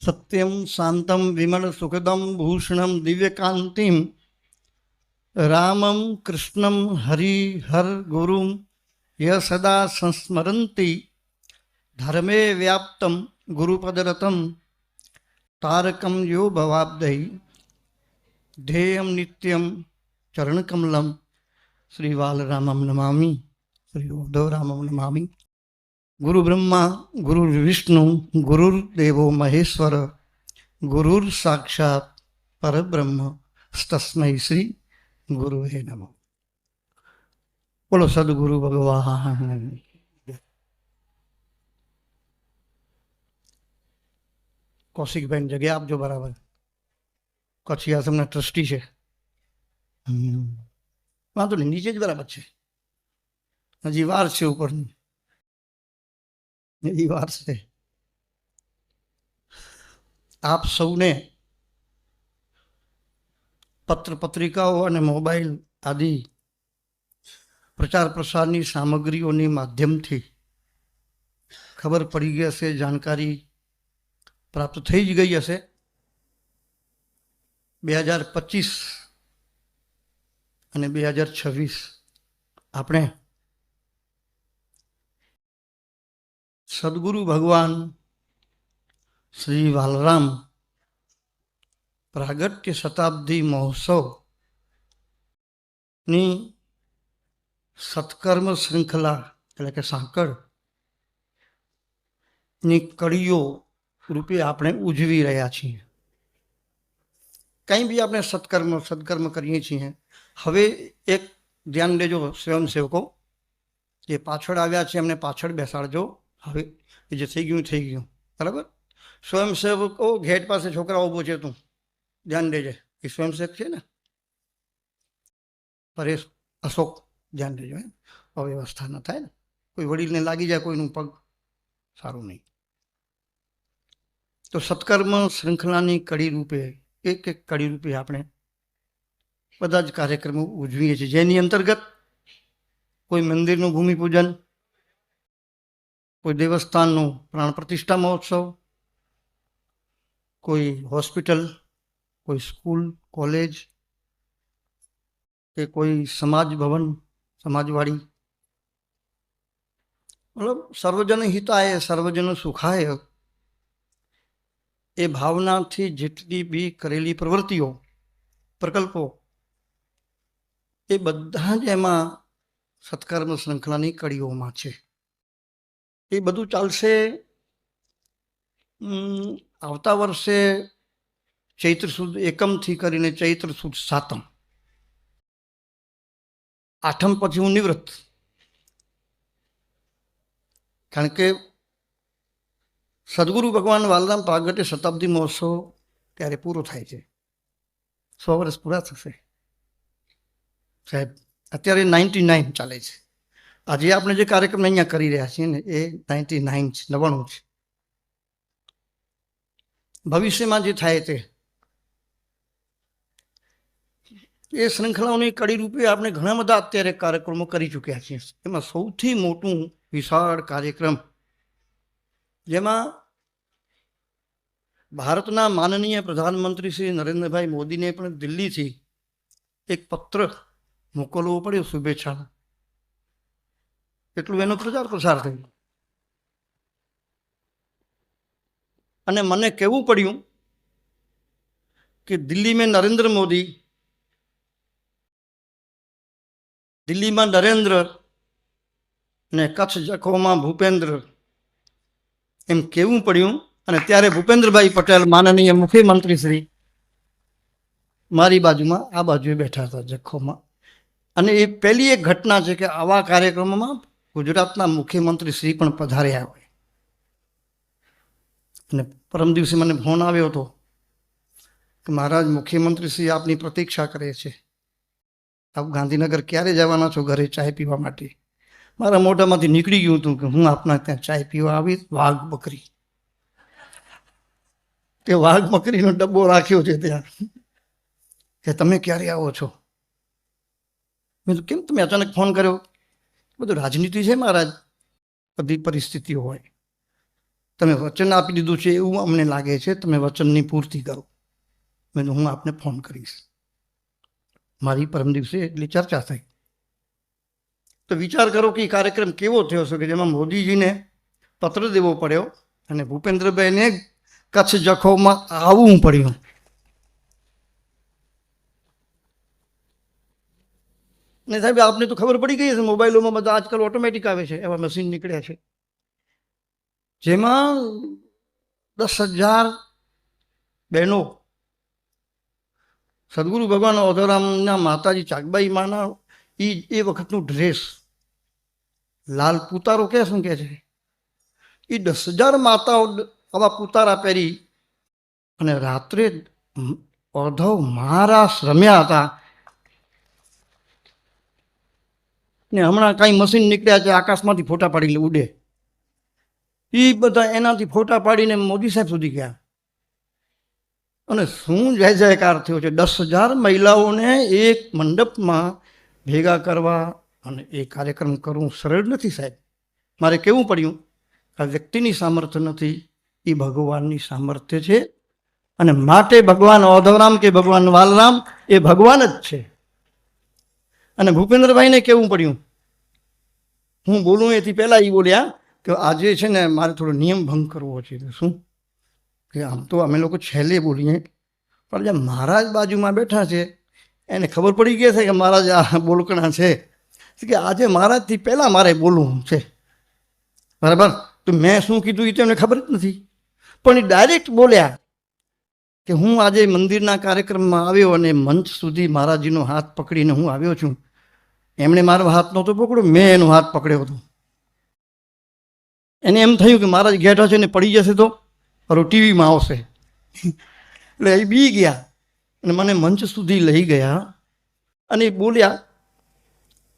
सत्यं शांतं विमल सुखदं भूषणं दिव्यकान्तिं रामं कृष्णं हरिहर गुरुं यः सदा संस्मरन्ति धर्मे व्याप्तं गुरुपदरतं तारकं यो भवाब्दै ध्येयं नित्यं चरणकमलं श्रीबालरामं नमामि। श्री उद्धवरामं नमामि। गुरु ब्रह्मा गुरुर्विष्णु गुरुर्देवो महेश्वर गुरुर्साक्षात् परब्रह्म तस्मै श्री गुरुवे नमः। बोलो सदगुरु भगवान। કૌશિકભાઈ જગ્યા આપજો બરાબર. કચ્છી આશ્રમના ટ્રસ્ટી છે. વાંધો નહીં, નીચે જ બરાબર છે. હજી વાર છે, ઉપરની હજી વાર છે. આપ સૌને પત્ર પત્રિકાઓ અને મોબાઈલ આદિ પ્રચાર પ્રસારની સામગ્રીઓની માધ્યમથી ખબર પડી ગઈ હશે, જાણકારી પ્રાપ્ત થઈ જ ગઈ હશે. 2025 અને 2026 આપણે સદગુરુ ભગવાન શ્રી બાલરામ પ્રાગટ્ય શતાબ્દી મહોત્સવની સત્કર્મ શૃંખલા એટલે કે સાંકળની કડીઓ રૂપે આપણે ઉજવી રહ્યા છીએ. કંઈ બી આપણે સત્કર્મ કરીએ છીએ. હવે એક ધ્યાન દેજો સ્વયંસેવકો, જે પાછળ આવ્યા છે એમને પાછળ બેસાડજો. હવે એ જે થઈ ગયું બરાબર. સ્વયંસેવકો ગેટ પાસે છોકરા ઊભો છે, તું ધ્યાન દેજે. એ સ્વયંસેવક છે ને, પરેશ અશોક, ધ્યાન દેજો. અવ્યવસ્થા ન થાય ને, કોઈ વડીલને લાગી જાય કોઈનું પગ, સારું નહીં. તો સત્કર્મ શૃંખલાની કડી રૂપે એક કડી રૂપે આપણે બધા જ કાર્યક્રમો ઉજવીએ છીએ, જેની અંતર્ગત કોઈ મંદિરનું ભૂમિપૂજન, કોઈ દેવસ્થાનનું પ્રાણ પ્રતિષ્ઠા મહોત્સવ, કોઈ હોસ્પિટલ, કોઈ સ્કૂલ કોલેજ કે કોઈ સમાજ ભવન સમાજવાડી, મતલબ સર્વજન હિતાય સર્વજન સુખાય એ ભાવનાથી જેટલી બી કરેલી પ્રવૃત્તિઓ પ્રકલ્પો એ બધા જ એમાં સત્કર્મ શૃંખલાની કડીઓમાં છે. એ બધું ચાલશે આવતા વર્ષે ચૈત્ર સુદ એકમથી કરીને ચૈત્ર સુદ સાતમ, આઠમ પછી હું નિવૃત્ત. કારણ કે સદગુરુ ભગવાન બાલરામ પ્રાગટ્ય શતાબ્દી મહોત્સવ ત્યારે પૂરો થાય છે. 100 વર્ષ પૂરા થશે સાહેબ. અત્યારે 99 ચાલે છે. આજે આપણે જે કાર્યક્રમ અહીંયા કરી રહ્યા છીએ ને એ 99 છે, 99 છે. ભવિષ્યમાં જે થાય તે એ શૃંખલાઓની કડી રૂપે આપણે ઘણા બધા અત્યારે કાર્યક્રમો કરી ચૂક્યા છીએ. એમાં સૌથી મોટું વિશાળ કાર્યક્રમ, જેમાં ભારતના માનનીય પ્રધાનમંત્રી શ્રી નરેન્દ્રભાઈ મોદીને પણ દિલ્હીથી એક પત્ર મોકલવો પડ્યો શુભેચ્છાનો. એટલું એનો પ્રચાર પ્રસાર થયો. અને મને કહેવું પડ્યું કે દિલ્હી મેં નરેન્દ્ર મોદી, દિલ્હીમાં નરેન્દ્ર ને કચ્છ જખોમાં ભૂપેન્દ્ર, એમ કહેવું પડ્યું. અને ત્યારે ભૂપેન્દ્રભાઈ પટેલ માનનીય મુખ્યમંત્રી શ્રી મારી બાજુમાં આ બાજુએ બેઠા હતા જખોમાં. અને એ પહેલી એક ઘટના છે કે આવા કાર્યક્રમોમાં ગુજરાતના મુખ્યમંત્રી શ્રી પણ પધાર્યા હોય. અને પરમ દિવસે મને ફોન આવ્યો હતો કે મહારાજ મુખ્યમંત્રી શ્રી આપની પ્રતીક્ષા કરે છે, આપ ગાંધીનગર ક્યારે જવાના છો ઘરે ચાય પીવા માટે? મારા મોઢામાંથી નીકળી ગયું હતું કે હું આપના ત્યાં ચાય પીવા આવીશ. વાઘ બકરી, તે વાઘ બકરીનો ડબ્બો રાખ્યો છે ત્યાં કે તમે ક્યારે આવો છો? મેં તો કેમ તમે અચાનક ફોન કર્યો? બધું રાજનીતિ છે મહારાજ, બધી પરિસ્થિતિઓ હોય. તમે વચન આપી દીધું છે એવું અમને લાગે છે, તમે વચનની પૂર્તિ કરો. મેં હું આપને ફોન કરીશ. મારી પરમ દિવસે એટલી ચર્ચા થઈ. તો વિચાર કરો કે કાર્યક્રમ કેવો થયો છે કે જેમાં મોદીજીને પત્ર દેવો પડ્યો અને ભૂપેન્દ્રભાઈને કચ્છ જખૌમાં આવવું પડ્યું. ને સાહેબ આપને તો ખબર પડી ગઈ છે, મોબાઈલોમાં બધા આજકાલ ઓટોમેટિક આવે છે, એવા મશીન નીકળ્યા છે, જેમાં 10,000 બહેનો સદગુરુ ભગવાન ઓધોરામના માતાજી ચાકબાઈ માના એ વખતનું ડ્રેસ, લાલ પુતારો કે શું કે છે, એ 10,000 માતાઓ આવા પુતારા પહેરી અને રાત્રે ઓધવ મહારાસ રમ્યા હતા. ને હમણાં કાંઈ મશીન નીકળ્યા છે, આકાશમાંથી ફોટા પાડી ઉડે, એ બધા એનાથી ફોટા પાડીને મોદી સાહેબ સુધી ગયા. અને શું જય જયકાર થયો છે. 10,000 મહિલાઓને એક મંડપમાં ભેગા કરવા અને એ કાર્યક્રમ કરવું સરળ નથી સાહેબ. મારે કહેવું પડ્યું, આ વ્યક્તિની સામર્થ્ય નથી, એ ભગવાનની સામર્થ્ય છે. અને માટે ભગવાન ઓધવરામ કે ભગવાન વાલરામ એ ભગવાન જ છે. અને ભૂપેન્દ્રભાઈને કહેવું પડ્યું, હું બોલું એથી પહેલાં એ બોલ્યા કે આજે છે ને મારે થોડો નિયમ ભંગ કરવો છે. શું કે આમ તો અમે લોકો છેલ્લે બોલીએ, પણ જે મહારાજ બાજુમાં બેઠા છે એને ખબર પડી ગઈ છે કે મહારાજ આ બોલકણા છે, કે આજે મહારાજથી પહેલાં મારે બોલવું છે. બરાબર? તો મેં શું કીધું એ તો એમને ખબર જ નથી, પણ એ ડાયરેક્ટ બોલ્યા કે હું આજે મંદિરના કાર્યક્રમમાં આવ્યો અને મંચ સુધી મહારાજજીનો હાથ પકડીને હું આવ્યો છું. એમણે મારો હાથ નહોતો પકડ્યો, મેં એનો હાથ પકડ્યો હતો. એને એમ થયું કે મહારાજ ઘેઠા છે ને પડી જશે તો ટીવીમાં આવશે, એટલે એ બી ગયા અને મને મંચ સુધી લઈ ગયા અને બોલ્યા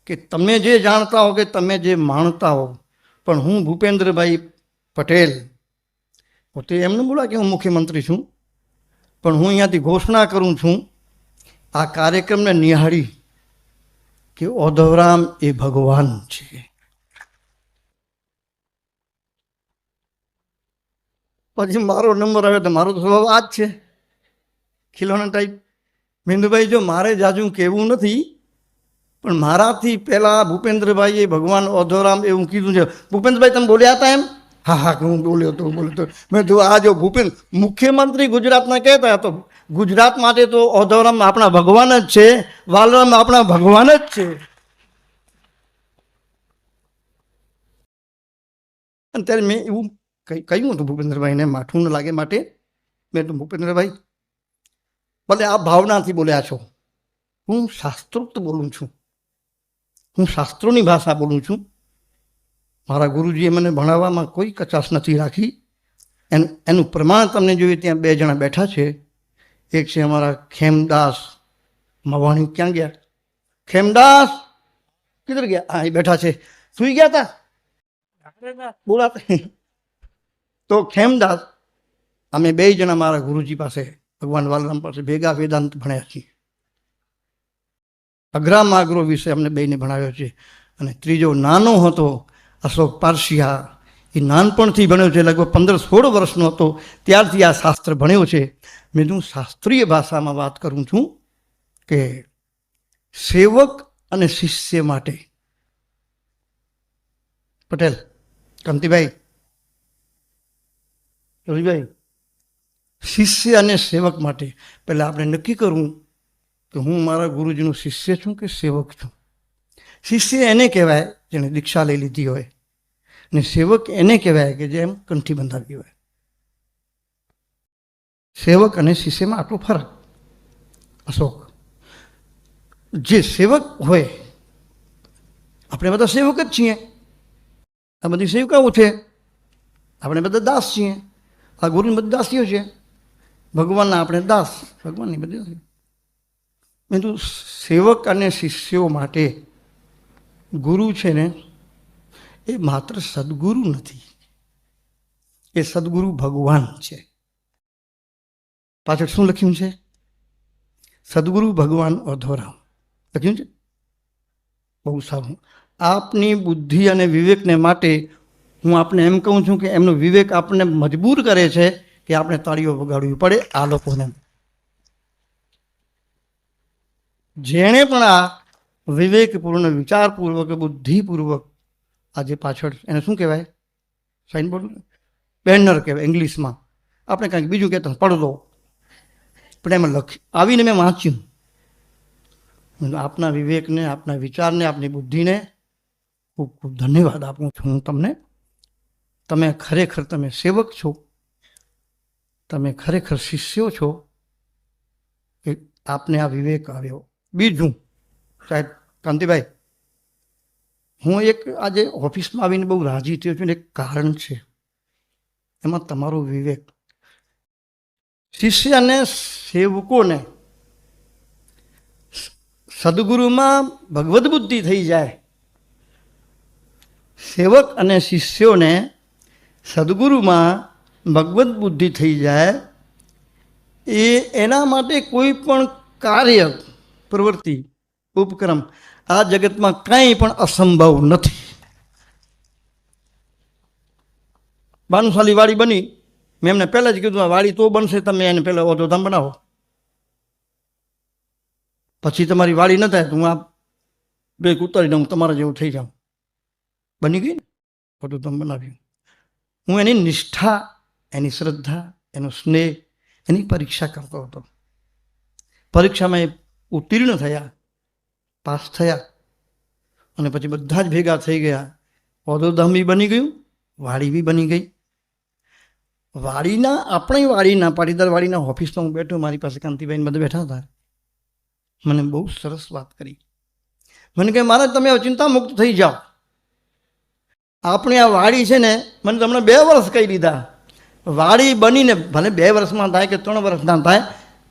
કે તમે જે જાણતા હો કે તમે જે માણતા હો, પણ હું ભૂપેન્દ્રભાઈ પટેલ પોતે એમને બોલ્યા કે હું મુખ્યમંત્રી છું, પણ હું અહીંયાથી ઘોષણા કરું છું આ કાર્યક્રમને નિહાળી કે ઓધવરામ એ ભગવાન છે. પછી મારો નંબર આવે તો મારો તો સ્વભાવ આ જ છે, ખીલોના ટાઈપ. મિંદુભાઈ જો મારે જાજુ કહેવું નથી, પણ મારાથી પહેલાં ભૂપેન્દ્રભાઈએ ભગવાન ઓધવરામ એવું કીધું છે. ભૂપેન્દ્રભાઈ તમે બોલ્યા હતા એમ? હા હા હું બોલ્યો હતો. મેં તો આ જો મુખ્યમંત્રી ગુજરાતના કહેતા તો ગુજરાત માટે તો ઓધવરામ આપણા ભગવાન જ છે, વાલરામ આપણા ભગવાન જ છે. અને ત્યારે મેં એવું કહ્યું હતું ભૂપેન્દ્રભાઈને, માઠું ન લાગે માટે મેં તો ભૂપેન્દ્રભાઈ ભલે આ ભાવનાથી બોલ્યા છો, હું શાસ્ત્રોક્ત બોલું છું, હું શાસ્ત્રોની ભાષા બોલું છું. મારા ગુરુજીએ મને ભણાવવામાં કોઈ કચાશ નથી રાખી. એનું પ્રમાણ તમને જોઈએ ત્યાં 2 જણા બેઠા છે. એક છે અમારા ખેમદાસ મવાણી. ક્યાં ગયા ખેમદાસ? કિધર ગયા? હા એ બેઠા છે. સુઈ ગયા હતા બોલાતા. તો ખેમદાસ અમે 2 જણા મારા ગુરુજી પાસે ભગવાન વાલરામ પાસે ભેગા વેદાંત ભણ્યા છીએ. અઘરામાગરો વિશે અમને 2ને ભણાવ્યો છે. અને ત્રીજો નાનો હતો અશોક પારસિયા, એ નાનપણથી ભણ્યો છે, લગભગ 15-16 વર્ષનો હતો ત્યારથી આ શાસ્ત્ર ભણ્યો છે. મેં હું શાસ્ત્રીય ભાષામાં વાત કરું છું કે સેવક અને શિષ્ય માટે, પટેલ કાંતિભાઈ રવિભાઈ, શિષ્ય અને સેવક માટે પહેલાં આપણે નક્કી કરવું કે હું મારા ગુરુજીનું શિષ્ય છું કે સેવક છું. શિષ્ય એને કહેવાય જેણે દીક્ષા લઈ લીધી હોય, ને સેવક એને કહેવાય કે જેમ કંઠી બંધાવી હોય. સેવક અને શિષ્યમાં આટલો ફરક. અશોક જે સેવક હોય, આપણે બધા સેવક જ છીએ, આ બધી સેવકાઓ છે, આપણે બધા દાસ છીએ, આ ગુરુની બધી દાસીઓ છે, ભગવાનના આપણે દાસ, ભગવાનની બધી. પરંતુ સેવક અને શિષ્યો માટે ગુરુ છે ને એ માત્ર સદગુરુ નથી, એ સદગુરુ ભગવાન છે. પાછળ શું લખ્યું છે? સદગુરુ ભગવાન ઓધવરામ લખ્યું છે. બહુ સારું. આપની બુદ્ધિ અને વિવેકને માટે હું આપને એમ કહું છું કે એમનો વિવેક આપણને મજબૂર કરે છે કે આપણે તાળીઓ વગાડવી પડે આ લોકોને. જેણે પણ આ વિવેકપૂર્ણ, વિચારપૂર્વક, બુદ્ધિપૂર્વક આજે પાછળ એને શું કહેવાય, સાઇનબોર્ડ, બેનર કહેવાય ઇંગ્લિશમાં, આપણે કંઈક બીજું કહેતા પડદો, પણ એમાં આવીને મેં વાંચ્યું. આપના વિવેકને, આપના વિચારને, આપની બુદ્ધિને ખૂબ ખૂબ ધન્યવાદ આપું છું હું તમને. તમે ખરેખર તમે સેવક છો, તમે ખરેખર શિષ્યો છો કે આપને આ વિવેક આવ્યો. બીજું સાહેબ કાંતિભાઈ, હું એક આજે ઓફિસમાં આવીને બહુ રાજી થયો છું ને એક કારણ છે, એમાં તમારો વિવેક. શિષ્ય અને સેવકોને સદગુરુમાં ભગવદ બુદ્ધિ થઈ જાય, સેવક અને શિષ્યોને સદગુરુમાં ભગવદ બુદ્ધિ થઈ જાય, એના માટે કોઈ પણ કાર્ય, પ્રવૃત્તિ, ઉપક્રમ આ જગતમાં કંઈ પણ અસંભવ નથી. ભાનુશાલી વાડી બની, મેં એમને પહેલાં જ કીધું આ વાડી તો બનશે, તમે એને પહેલાં ઓધોધામ બનાવો, પછી તમારી વાડી ન થાય તો હું આ બે ઉતારીને હું તમારા જેવું થઈ જાઉં. બની ગઈ ને, ઓધોધામ બનાવ્યું. હું એની નિષ્ઠા, એની શ્રદ્ધા, એનો સ્નેહ, એની પરીક્ષા કરતો હતો. પરીક્ષામાં એ ઉત્તીર્ણ થયા, પાસ થયા, અને પછી બધા જ ભેગા થઈ ગયા. ઓધોધામ બી બની ગયું, વાડી બી બની ગઈ. વાડીના, આપણી વાડીના, પાટીદાર વાડીના ઓફિસમાં હું બેઠો, મારી પાસે કાંતિભાઈ બધા બેઠા હતા. મને બહુ સરસ વાત કરી. મને કહે મહારાજ તમે ચિંતા મુક્ત થઈ જાઓ, આપણી આ વાડી છે ને, મને તમને 2 વર્ષ કહી દીધા, વાડી બનીને ભલે 2 વર્ષમાં થાય કે 3 વર્ષના થાય,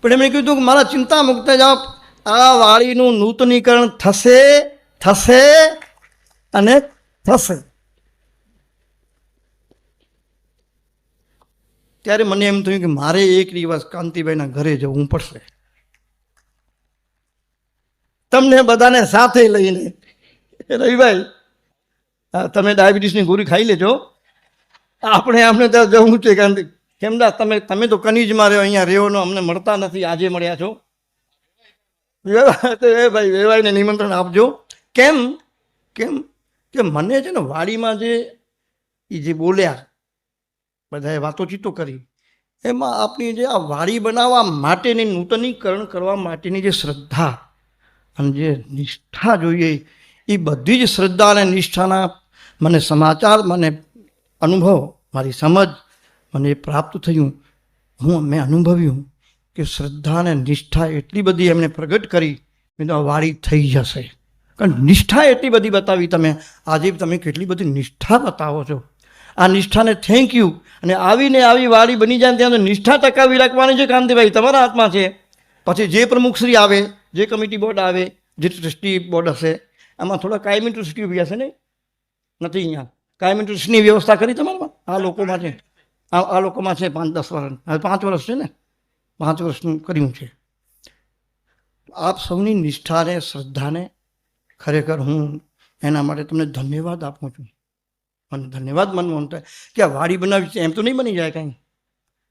પણ એમણે કીધું કે મારા ચિંતા મુક્ત જાઓ, આ વાડીનું નૂતનીકરણ થશે, થશે અને થશે. ત્યારે મને એમ થયું કે મારે એક દિવસ કાંતિભાઈના ઘરે જવું પડશે, તમને બધાને સાથે લઈને. રવિભાઈ, તમે ડાયાબિટીસની ગોળી ખાઈ લેજો, આપણે ત્યાં જવું છે. કાંતિ કેમદાસ, તમે તો કનીજમાં રહ્યો, અહીંયા રહેવાનો અમને મળતા નથી, આજે મળ્યા છો. એ ભાઈ વેવાઈને નિમંત્રણ આપજો. કેમ કેમ કે મને છે ને વાડીમાં જે બોલ્યા, બધાએ વાતોચીતો કરી, એમાં આપણી જે આ વાડી બનાવવા માટેની, નૂતનીકરણ કરવા માટેની જે શ્રદ્ધા અને જે નિષ્ઠા જોઈએ, એ બધી જ શ્રદ્ધા અને નિષ્ઠાના મને સમાચાર, મને અનુભવ, મારી સમજ મને પ્રાપ્ત થયું. મેં અનુભવ્યું કે શ્રદ્ધા અને નિષ્ઠા એટલી બધી એમણે પ્રગટ કરી, આ વાડી થઈ જશે. કારણ નિષ્ઠા એટલી બધી બતાવી. તમે આજે તમે કેટલી બધી નિષ્ઠા બતાવો છો. આ નિષ્ઠાને થેન્ક યુ. અને આવીને આવી વાડી બની જાય ત્યાં તો નિષ્ઠા ટકાવી રાખવાની છે કાંતિભાઈ, તમારા હાથમાં છે. પછી જે પ્રમુખશ્રી આવે, જે કમિટી બોર્ડ આવે, જે ટ્રસ્ટી બોર્ડ હશે, આમાં થોડા કાયમી ટ્રસ્ટી ઉભી હશે ને, નથી અહીંયા કાયમી ટ્રસ્ટની વ્યવસ્થા કરી તમારામાં? આ લોકોમાં છે, આ લોકોમાં છે 5-10 વર્ષ, હવે 5 વર્ષ છે ને, 5 વર્ષનું કર્યું છે. આપ સૌની નિષ્ઠાને, શ્રદ્ધાને ખરેખર હું એના માટે તમને ધન્યવાદ આપું છું. મને ધન્યવાદ માનવું થાય કે આ વાડી બનાવી છે, એમ તો નહીં બની જાય કાંઈ.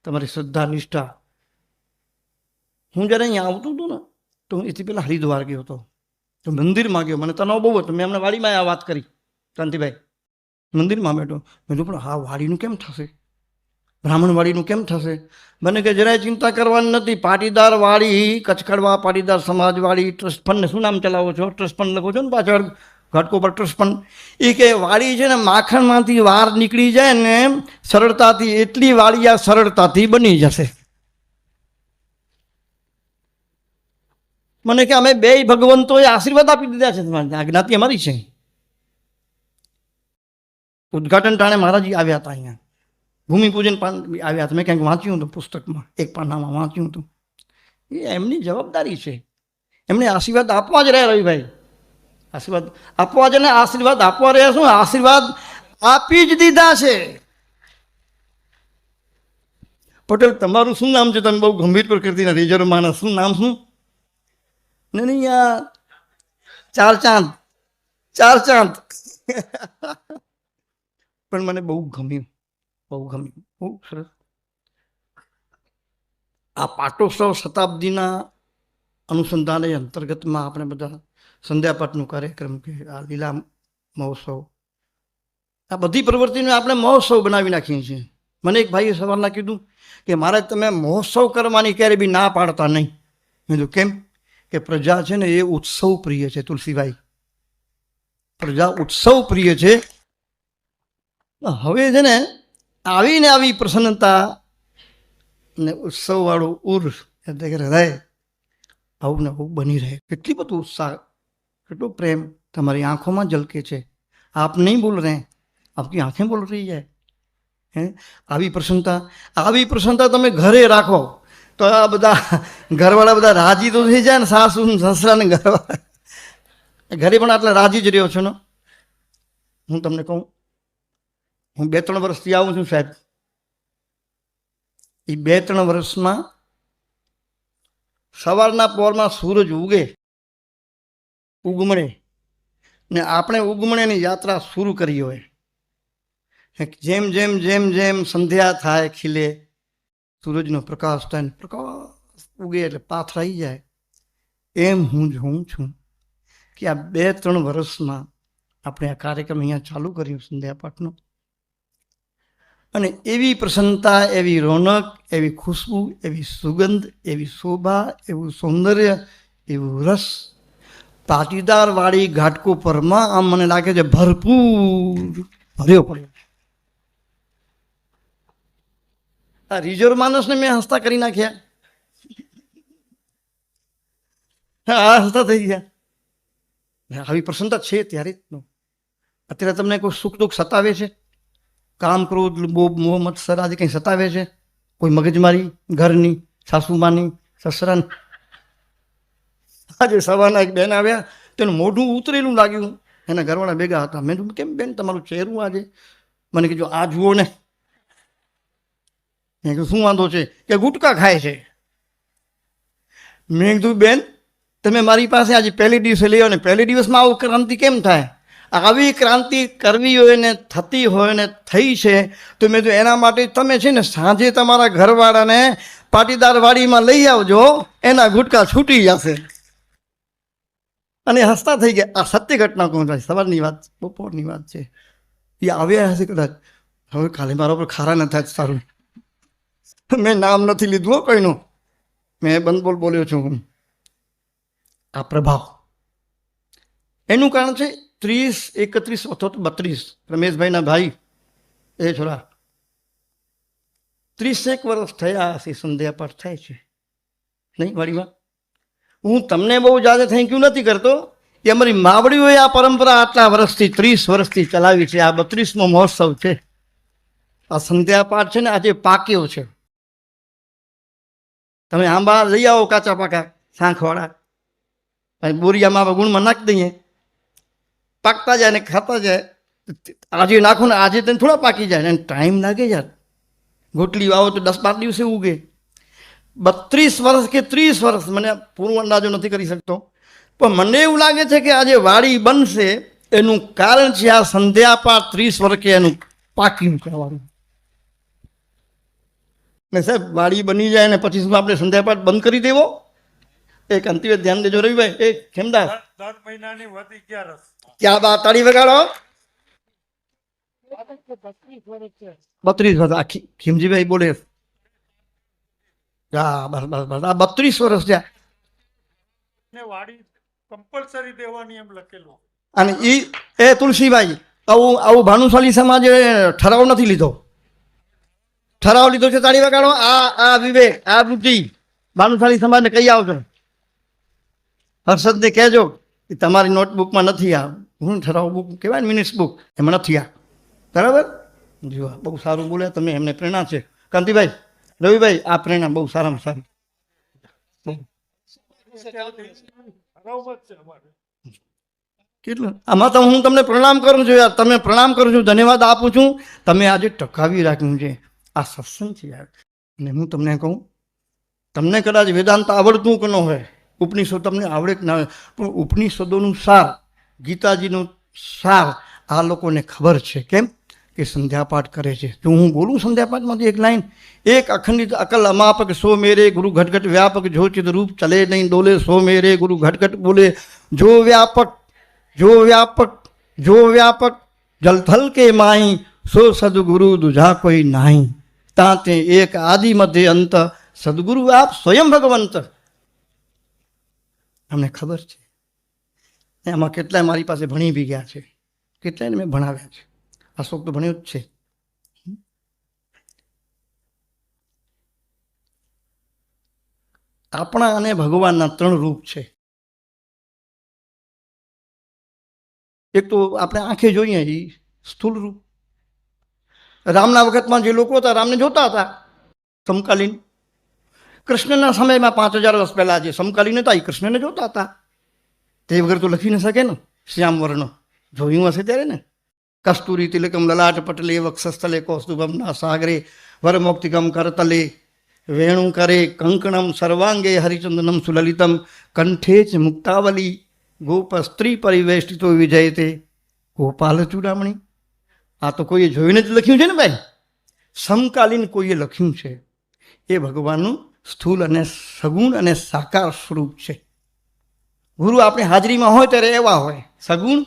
તમારી શ્રદ્ધા, નિષ્ઠા. હું જ્યારે અહીંયા આવતું હતું ને, તો હું એથી પહેલાં હરિદ્વાર ગયો હતો, તો મંદિરમાં ગયો, મને તણાવ બહુ હતો. મેં હમણાં વાડીમાં આ વાત કરી કાંતિભાઈ, મંદિરમાં બેઠો, મેં કીધું પણ હા વાડીનું કેમ થશે, બ્રાહ્મણ વાડીનું કેમ થશે? મને કે જરાય ચિંતા કરવાની નથી, પાટીદાર વાડી, કચકડવા પાટીદાર સમાજ વાડી ટ્રસ્ટ ફંડને શું નામ ચલાવો છો, ટ્રસ્ટ ફંડ લખો છો ને પાછળ ઘાટકો પર ટ્રસ્ટ ફંડ. એ કે વાડી છે ને માખણમાંથી વાર નીકળી જાય ને સરળતાથી, એટલી વાડી આ સરળતાથી બની જશે. મને કે અમે 2 ભગવંતોએ આશીર્વાદ આપી દીધા છે, તમારી આ જ્ઞાતિ અમારી છે. ઉદઘાટન ટાણે મહારાજી આવ્યા હતા અહીંયા, ભૂમિપૂજન આવ્યા હતા. મેં ક્યાંક વાંચ્યું હતું પુસ્તકમાં, એક પાનામાં વાંચ્યું હતું. એ એમની જવાબદારી છે, એમને આશીર્વાદ આપવા જ રહ્યા. રવિભાઈ, આશીર્વાદ આપવા જ ને, આશીર્વાદ આપવા રહ્યા. શું આશીર્વાદ આપી જ દીધા છે. પટેલ તમારું શું નામ છે? તમે બહુ ગંભીર પ્રકૃતિના રિઝર્વ માણસ, શું નામ? શું નહીં યાર, 4 ચાંદ. પણ મને બહુ ગમ્યું, બહુ ગમ્યું, બહુ સરસ. આ પાટોત્સવ શતાબ્દીના અનુસંધાને અંતર્ગતમાં આપણે બધા સંધ્યાપાઠનો કાર્યક્રમ કે આ લીલા મહોત્સવ, આ બધી પ્રવૃત્તિને આપણે મહોત્સવ બનાવી નાખીએ છીએ. મને એક ભાઈએ સવારના કીધું કે મારે તમે મહોત્સવ કરવાની ક્યારે બી ના પાડતા નહીં. મેં કીધું કેમ? કે પ્રજા છે ને એ ઉત્સવ પ્રિય છે તુલસીભાઈ, પ્રજા ઉત્સવ પ્રિય છે. હવે છે ને આવીને આવી પ્રસન્નતા ને ઉત્સવ વાળું ઉર્સ રહે, આવું ને આવું બની રહે. કેટલી બધું ઉત્સાહ, કેટલો પ્રેમ તમારી આંખોમાં ઝલકે છે. આપ નહીં બોલ રહે, આપકી આંखें બોલ રહી है. આવી પ્રસન્નતા તમે ઘરે રાખો તો આ બધા ઘરવાળા બધા રાજી તો થઈ જાય ને, સાસુ સસરા ને ઘરવાળા. ઘરે પણ આટલા રાજી જ રહ્યો છો ને. હું તમને કહું, હું 2-3 વર્ષથી આવું છું સાહેબ. એ 2-3 વર્ષમાં સવારના પોરમાં સૂરજ ઉગમણે ને આપણે ઉગમણેની યાત્રા શરૂ કરી હોય. જેમ જેમ જેમ જેમ સંધ્યા થાય, ખીલે, સૂરજનો પ્રકાશ થાય ને પ્રકાશ ઉગે એટલે પાથરાઈ જાય, એમ હું જોઉં છું કે આ 2-3 વર્ષમાં આપણે આ કાર્યક્રમ અહીંયા ચાલુ કર્યું સંધ્યાપાઠનો. અને એવી પ્રસન્નતા, એવી રોનક, એવી ખુશ્બુ, એવી સુગંધ, એવી શોભા, એવું સૌંદર્ય, એવું રસ પાટીદાર વાળી ઘાટકો પરમાં આમ મને લાગે છે ભરપૂર ભર્યો પડ્યો. આ રિઝર્વ માણસને મેં હસતા કરી નાખ્યા. હા, હસતા થઈ ગયા. આવી પ્રસન્નતા છે ત્યારે જ. અત્યારે તમને કોઈ સુખ દુઃખ સતાવે છે, કામ, ક્રોધ, લોભ, મોહ, મત્સર આદિ કંઈ સતાવે છે? કોઈ મગજમારી ઘરની, સાસુમાની, સસરાની? આજે સવારના એક બેન આવ્યા, તેનું મોઢું ઉતરેલું લાગ્યું. એના ઘરવાળા ભેગા હતા. મેં કીધું કેમ બેન તમારું ચહેરું આજે? મને કીધું આ જુઓ ને. મેં કીધું શું વાંધો છે? કે ગુટકા ખાય છે. મેં કીધું બેન તમે મારી પાસે આજે પહેલી દિવસે લઈ આવો ને પહેલી દિવસમાં આવું ક્રાંતિ કેમ થાય? આવી ક્રાંતિ કરવી હોય ને થતી હોય ને થઈ છે તો મેં તો એના માટે તમે છે ને સાંજે તમારા ઘરવાળાને પાટીદાર વાડીમાં લઈ આવજો, એના ગુટકા છૂટી જશે. અને હસતા થઈ ગયા. આ સત્ય ઘટના કહું છું, સવારની વાત, બપોરની વાત છે. એ આવ્યા હશે કદાચ. હવે કાલે મારા પર ખારા ન થાય સારું. મેં નામ નથી લીધું કોઈનું, મેં બંધ બોલ્યો છું. આ પ્રભાવ એનું કારણ છે 30, 31 અથવા તો 32 રમેશભાઈના ભાઈ એ છોરા 30 વર્ષ થયા હશે સંધ્યાપાઠ થાય છે નહીં વાડીમાં. હું તમને બહુ જાજે થેન્ક યુ નથી કરતો કે અમારી માવડીઓએ આ પરંપરા આટલા વર્ષથી 30 વર્ષથી ચલાવી છે. આ 32મો મહોત્સવ છે. આ સંધ્યાપાઠ છે ને આજે પાક્યો છે. તમે આંબા લઈ આવો કાચા પાકા શાંખવાળા, બોરિયામાં ગુણમાં નાખી દઈએ, પાકતા જાય ને ખાતા જાય. આજે નાખો ને આજે તેને થોડા પાકી જાય ને ટાઈમ લાગે યાર. ગોટલી વાવો તો 10-12 દિવસે ઉગે. 32 વર્ષ કે 30 વર્ષ મને પૂરો અંદાજો નથી કરી શકતો, પણ મને એવું લાગે છે કે આજે વાડી બનશે એનું કારણ છે આ સંધ્યાપાઠ 30 વર્ષે એનું પાકી કરવાનું. ને સાહેબ વાડી બની જાય ને પછી શું આપણે સંધ્યાપાઠ બંધ કરી દેવો? એક અંતિમ ધ્યાન દેજો રવિભાઈ. એ ખેમદાસ 10 મહિનાની વધી ગયા રસ. ક્યાં બાત, તાળી વગાડો. 32 વર્ષ આ ખીમજીભાઈ બોલે. હા બસ બસ બસ આ 32 વર્ષ થયા. વાડી કમ્પલસરી દેવાની એમ લખેલું. અને એ તુલસીભાઈ આવું ભાનુશાલી સમાજે ઠરાવ નથી લીધો. ઠરાવ લીધો છે, તાળી વગાડો. આ વિવેક, આ બુદ્ધિ ભાનુશાલી સમાજને કહી આવજો. હર્ષદને કહેજો કે તમારી નોટબુકમાં નથી આ હું ઠરાવ બુક કહેવાય ને મિનિટ્સ બુક, એમાં નથી આ. બરાબર? જો બહુ સારું બોલ્યા તમે, એમને પ્રેરણા છે. કાંતિભાઈ, રવિભાઈ આ પ્રેરણા બહુ સારામાં સારી. કેટલું આમાં તો હું તમને પ્રણામ કરું છું યાર, તમે પ્રણામ કરું છું, ધન્યવાદ આપું છું. તમે આજે ટકાવી રાખ્યું છે. આ સત્સંગ છે યાર. અને હું તમને કહું, તમને કદાચ વેદાંત આવડતું કે ન હોય, ઉપનિષદ તમને આવડે કે ના હોય, પણ ઉપનિષદોનું સાર, ગીતાજીનું સાર આ લોકોને ખબર છે. કેમ કે સંધ્યાપાઠ કરે છે. જો હું બોલું સંધ્યાપાઠમાંથી એક લાઈન, એક અખંડિત અકલ અમાપક સો મેરે ગુરુ ઘટઘટ વ્યાપક જો ચિત રૂપ ચલે નહીં ડોલે સો મેરે ગુરુ ઘટઘટ બોલે જો વ્યાપક જો વ્યાપક જો વ્યાપક જલથલ કે માઈ સો સદગુરુ દુજા કોઈ નાહી તાતે એક આદિ મધ્ય અંત સદગુરુ આપ સ્વયં ભગવંત. અમને ખબર છે એમાં કેટલાય મારી પાસે ભણી બી ગયા છે, કેટલાયને મેં ભણાવ્યા છે. અશોક તો ભણ્યો જ છે. આપણા અને ભગવાનના 3 રૂપ છે. એક તો આપણે આંખે જોઈએ એ સ્થૂળ રૂપ. રામના વખતમાં જે લોકો હતા રામને જોતા હતા સમકાલીન. કૃષ્ણના સમયમાં 5000 વર્ષ પહેલા જે સમકાલીન હતા એ કૃષ્ણને જોતા હતા. તે વગર તો લખી ન શકે ને શ્યામ વર્ણ. જોયું હશે ત્યારે ને. કસ્તુરી તિલકમ લલાટ પટલે વક્ષસ્થલે કૌસ્તુભમ ના સાગરે વરમોક્તિકમ કરતલે વેણુ કરે કંકણમ સર્વાંગે હરિચંદનમ સુલલિતમ કંઠે ચ મુક્તાવલી ગોપ સ્ત્રી પરિવેષ્ટિતો વિજયતે ગોપાલ ચૂડામણી. આ તો કોઈએ જોઈને જ લખ્યું છે ને ભાઈ. સમકાલીન કોઈએ લખ્યું છે. એ ભગવાનનું સ્થૂલ અને સગુણ અને સાકાર સ્વરૂપ છે. ગુરુ આપણી હાજરીમાં હોય ત્યારે એવા હોય, સગુણ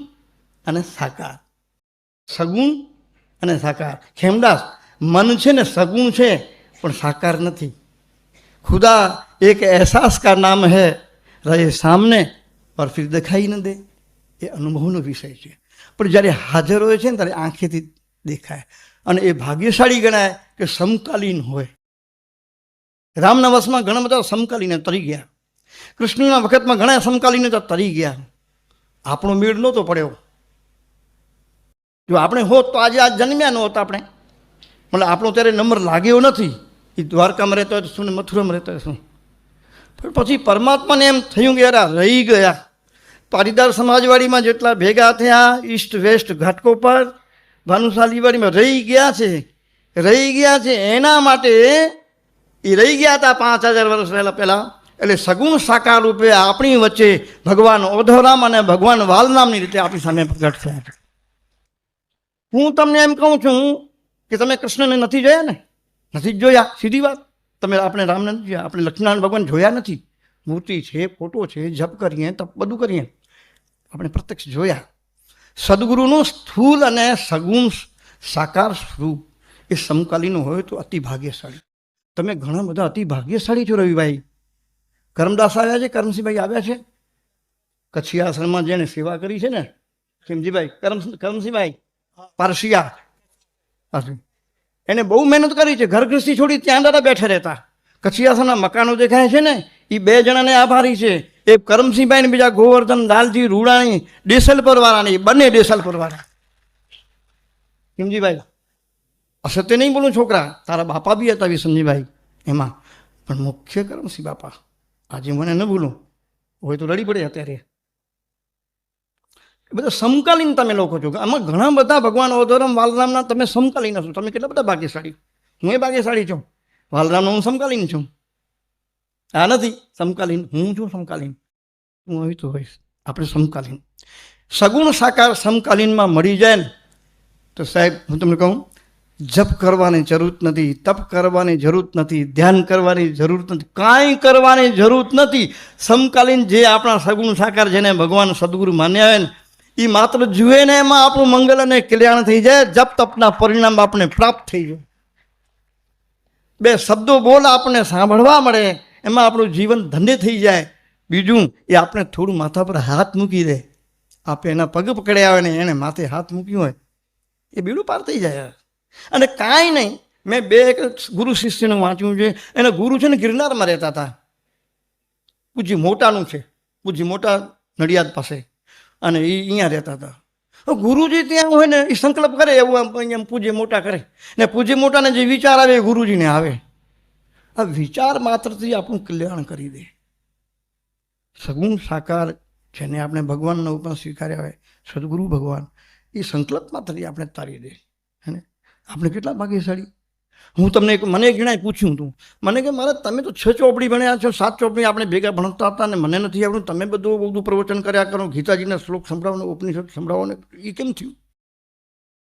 અને સાકાર. સગુણ અને સાકાર. ખેમદાસ, મન છે ને સગુણ છે પણ સાકાર નથી. ખુદા એક એહસાસ કા નામ હૈ, રહે સામને પર ફિર દેખાઈ ન દે. એ અનુભવનો વિષય છે. પણ જ્યારે હાજર હોય છે ને ત્યારે આંખેથી દેખાય. અને એ ભાગ્યશાળી ગણાય કે સમકાલીન હોય. રામના વશમાં ઘણા બધા સમકાલીને તરી ગયા. કૃષ્ણના વખતમાં ઘણા સમકાલીને તો તરી ગયા. આપણો મેળ નહોતો પડ્યો. જો આપણે હોત તો આજે આજ જન્મ્યા ન હોત આપણે. મતલબ આપણો ત્યારે નંબર લાગ્યો નથી. એ દ્વારકામાં રહેતો હોય શું ને મથુરામાં રહેતો હોય શું. પણ પછી પરમાત્માને એમ થયું કે યાર રહી ગયા. પાટીદાર સમાજવાડીમાં જેટલા ભેગા થયા ઈસ્ટ વેસ્ટ ઘાટકો પર ભાનુશાલીવાડીમાં રહી ગયા છે એના માટે એ રહી ગયા હતા 5000 વર્ષ પહેલાં. એટલે સગુણ સાકાર રૂપે આપણી વચ્ચે ભગવાન ઓધોરામ અને ભગવાન વાલરામની રીતે આપણી સામે પ્રગટ થયા છે. હું તમને એમ કહું છું કે તમે કૃષ્ણને નથી જોયા ને, નથી જ જોયા. સીધી વાત. તમે આપણે રામને નથી જોયા, આપણે લક્ષ્મીનારાયણ ભગવાન જોયા નથી. મૂર્તિ છે, ફોટો છે, જપ કરીએ, તપ બધું કરીએ, આપણે પ્રત્યક્ષ જોયા. સદગુરુનું સ્થૂલ અને સગુણ સાકાર સ્વરૂપ એ સમકાલીન હોય તો અતિ ભાગ્યશાળી. તમે ઘણા બધા અતિ ભાગ્યશાળી છો રવિભાઈ. કરમદાસ આવ્યા છે, કરમસિંહભાઈ આવ્યા છે. કચ્છી આશ્રમમાં જેને સેવા કરી છે ને ખીમજીભાઈ, કરમસિંહભાઈ પારસિયા, એને બહુ મહેનત કરી છે. ઘર ગૃહસ્થી છોડી ત્યાં દાદા બેઠા રહેતા. કચ્છી આશ્રમના મકાનો દેખાય છે ને એ 2 જણાને આભારી છે. એક કરમસિંહભાઈ ને બીજા ગોવર્ધન લાલજી રૂડાણી ડેસલપર વાળાની, બંને ડેસલપર વાળા. ખીમજીભાઈ અસત્ય નહીં બોલું છોકરા, તારા બાપા બી હતા વિસનજીભાઈ એમાં, પણ મુખ્ય કરમસિંહ બાપા. આજે મને ન ભૂલું હોય તો રડી પડે અત્યારે. બધા સમકાલીન તમે લોકો છો. આમાં ઘણા બધા ભગવાન ઓધોરામ વાલરામના તમે સમકાલીન છો. તમે કેટલા બધા ભાગ્યશાળી. હું એ ભાગ્યશાળી છું. વાલરામનો હું સમકાલીન છું. આ નથી સમકાલીન, હું છું સમકાલીન. હું આવી તો હોઈશ. આપણે સમકાલીન. સગુણ સાકાર સમકાલીનમાં મળી જાય ને તો સાહેબ હું તમને કહું, જપ કરવાની જરૂર નથી, તપ કરવાની જરૂર નથી, ધ્યાન કરવાની જરૂર નથી, કાંઈ કરવાની જરૂર નથી. સમકાલીન જે આપણા સગુણ સાકાર જેને ભગવાન સદગુરુ માન્યા હોય ને એ માત્ર જુએ ને એમાં આપણું મંગલ અને કલ્યાણ થઈ જાય. જપ તપના પરિણામ આપણે પ્રાપ્ત થઈ જાય. 2 શબ્દો બોલ આપણને સાંભળવા મળે એમાં આપણું જીવન ધન્ય થઈ જાય. બીજું એ આપણે થોડું માથા પર હાથ મૂકી દે, આપણે એના પગ પકડ્યા હોય ને એને માથે હાથ મૂક્યું હોય એ બીડું પાર થઈ જાય. અને કાંઈ નહીં. મેં 2 ગુરુ શિષ્યનું વાંચ્યું છે. એના ગુરુ છે ને ગિરનારમાં રહેતા હતા. પૂજી મોટાનું છે, પૂજી મોટા નડિયાદ પાસે, અને એ અહીંયા રહેતા હતા. ગુરુજી ત્યાં હોય ને એ સંકલ્પ કરે એવું એમ પૂજ્ય મોટા કરે ને પૂજ્ય મોટાને જે વિચાર આવે એ ગુરુજીને આવે. આ વિચાર માત્રથી આપણું કલ્યાણ કરી દે. સગુણ સાકાર જેને આપણે ભગવાનના ઉપર સ્વીકાર્યા હોય સદગુરુ ભગવાન, એ સંકલ્પ માત્રથી આપણે તારી દે. અને આપણે કેટલા ભાગ્યશાળી. હું તમને મને એક જણાએ પૂછ્યું હતું, મને કે મારે તમે તો 6 ચોપડી ભણ્યા છો, 7 ચોપડી આપણે ભેગા ભણતા હતા ને મને નથી આવડતું, તમે બધું પ્રવચન કર્યા કરો, ગીતાજીના શ્લોક સંભળાવો, ઉપનિષદ સંભળાવો ને એ કેમ થયું?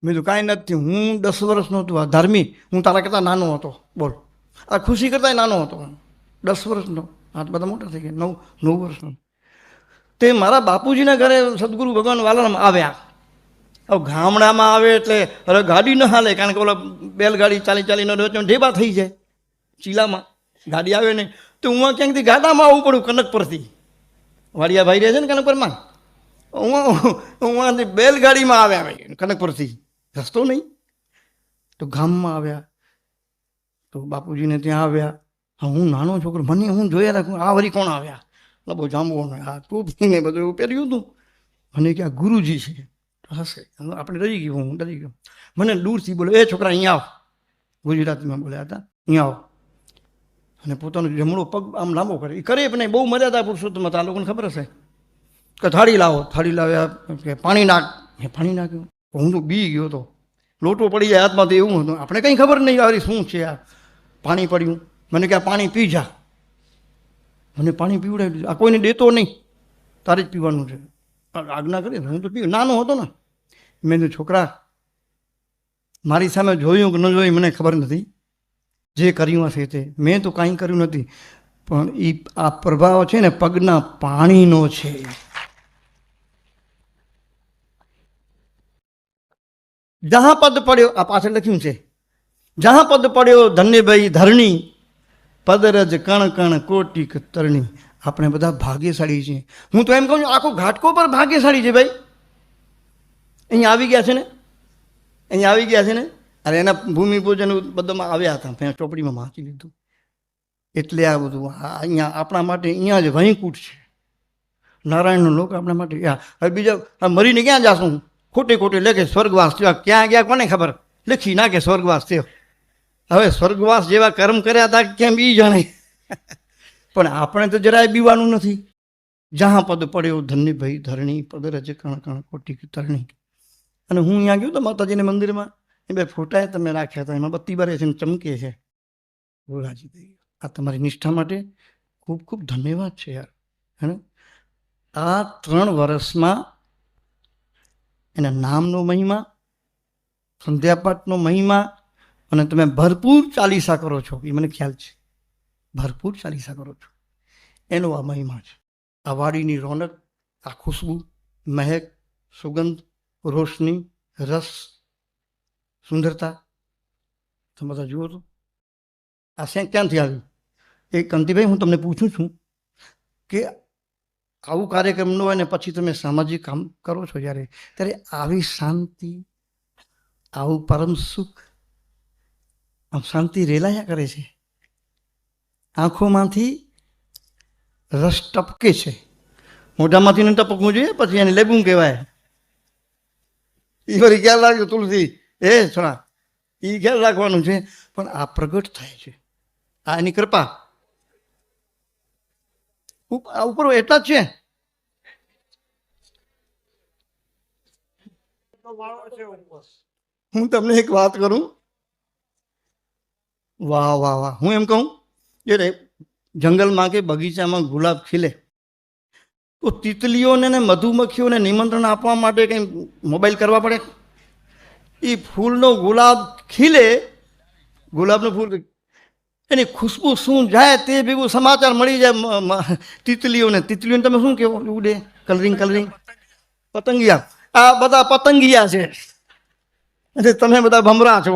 મેં તો કાંઈ નથી, હું 10 વર્ષનો હતો, આ ધાર્મિક, હું તારા કરતાં નાનો હતો, બોલ, આ ખુશી કરતાં નાનો હતો, 10 વર્ષનો, આ બધા મોટા થઈ ગયા, 9 વર્ષનો. તે મારા બાપુજીના ઘરે સદગુરુ ભગવાન વાલારામ આવ્યા. હવે ગામડામાં આવે એટલે હવે ગાડી ન હાલે, કારણ કે ઓલા બેલગાડી ચાલીને ઢેબા થઈ જાય ચીલામાં, ગાડી આવે ને તો હું ક્યાંકથી ગાડામાં આવવું પડું, કનક પરથી. વાડિયા ભાઈ રહે છે ને કનક પરમાં, હું બેલગાડીમાં આવ્યા ભાઈ કનક પરથી, રસ્તો નહીં. તો ગામમાં આવ્યા તો બાપુજીને ત્યાં આવ્યા. હા, હું નાનો છોકરો, મને હું જોયા રાખું, આ વળી કોણ આવ્યા, બહુ જાંબુ, આ ટોપીને બધું એવું પહેર્યું હતું. મને કે આ ગુરુજી છે. હશે, આપણે ડરી ગયું, હું ડરી ગયો. મને દૂરથી બોલે, એ છોકરા અહીંયા આવ, ગુજરાતીમાં બોલ્યા હતા, અહીંયા આવ. અને પોતાનો જમણો પગ આમ લાંબો કરે, એ કરે પણ બહુ મર્યાદા પુરુષોત્તમ હતા, આ લોકોને ખબર હશે. કે થાળી લાવો, થાળી લાવ્યા, કે પાણી નાખ, મેં પાણી નાખ્યું. હું તો બી ગયો હતો, લોટો પડી જાય હાથમાં, તો એવું હતું, આપણે કંઈ ખબર નહીં આ શું છે. આ પાણી પડ્યું, મને કે આ પાણી પી જા. મને પાણી પીવડાવી દીધું. આ કોઈને દેતો નહીં, તારે જ પીવાનું છે, આજ્ઞા કરી. હું તો પીવું, નાનો હતો ને. મેં તો છોકરા, મારી સામે જોયું કે ન જોયું મને ખબર નથી, જે કર્યું હશે તે. મેં તો કાંઈ કર્યું નથી, પણ એ આ પ્રભાવ છે ને પગના પાણીનો છે. જહાં પદ પડ્યો, આ પાછળ લખ્યું છે, જહાં પદ પડ્યો ધન્યભાઈ ધરણી, પદરજ કણ કણ કોટિક તરણી. આપણે બધા ભાગ્યશાળી છીએ. હું તો એમ કહું છું, આખો ઘાટકો પર ભાગ્યશાળી છે ભાઈ. અહીંયા આવી ગયા છે ને, અહીંયા આવી ગયા છે ને. અરે એના ભૂમિપૂજન બધામાં આવ્યા હતા, મેં ચોપડીમાં વાંચી લીધું. એટલે આ બધું અહીંયા આપણા માટે અહીંયા જ વૈકુંઠ છે, નારાયણનો લોક આપણા માટે. હવે બીજા મરીને ક્યાં જાશું, ખોટે ખોટે લેખે સ્વર્ગવાસ થયો, ક્યાં ગયા કોને ખબર, લખી નાખે સ્વર્ગવાસ થયો. હવે સ્વર્ગવાસ જેવા કર્મ કર્યા હતા કેમ એ જાણે, પણ આપણે તો જરાય બીવાનું નથી. જહાં પદ પડ્યો ધન્યભાઈ ધરણી, પદરજ કણ કણ કોટિક તરણી. અને હું અહીંયા ગયો તો માતાજીના મંદિરમાં, એ બે ફોટા તમે રાખ્યા હતા, એમાં બત્તી બારે છે ને ચમકે છે. રાજી થઈ ગયો. આ તમારી નિષ્ઠા માટે ખૂબ ખૂબ ધન્યવાદ છે યાર. હે, આ 3 વર્ષમાં એના નામનો મહિમા, સંધ્યાપાઠનો મહિમા, અને તમે ભરપૂર ચાલીસા કરો છો, એ મને ખ્યાલ છે, ભરપૂર ચાલીસા કરો છો, એનો આ મહિમા છે. આ વાડીની રોનક, આ ખુશ્બુ, મહેક, સુગંધ, રોશની, રસ, સુંદરતા, તમે બધા જુઓ તો આ ક્યાંથી આવ્યું. એ કંતિભાઈ, હું તમને પૂછું છું કે આવું કાર્યક્રમ ન હોય ને પછી તમે સામાજિક કામ કરો છો જ્યારે, ત્યારે આવી શાંતિ, આવું પરમ સુખ, આમ શાંતિ રેલાયા કરે છે, આંખોમાંથી રસ ટપકે છે. મોઢામાંથી ન ટપકવું જોઈએ, પછી એને લેબું કહેવાય. એ ફરી ખ્યાલ રાખજો તુલસી, એ છોડા, એ ખ્યાલ રાખવાનું છે. પણ આ પ્રગટ થાય છે, આ એની કૃપા. ઉપર એટલા જ છે. હું તમને એક વાત કરું, વાહ વાહ વાહ. હું એમ કહું કે જંગલમાં કે બગીચામાં ગુલાબ ખીલે તો તિતલીઓને ને મધુમક્ખીઓને નિમંત્રણ આપવા માટે કંઈ મોબાઈલ કરવા પડે? એ ફૂલનો ગુલાબ ખીલે, ગુલાબનું ફૂલ, એની ખુશ્બુ શું જાય તે ભેગું સમાચાર મળી જાય તિતલીઓને. તિતલીઓને તમે શું કહેવો, ઉડે કલરિંગ કલરિંગ, પતંગિયા. આ બધા પતંગિયા છે અને તમે બધા ભમરા છો.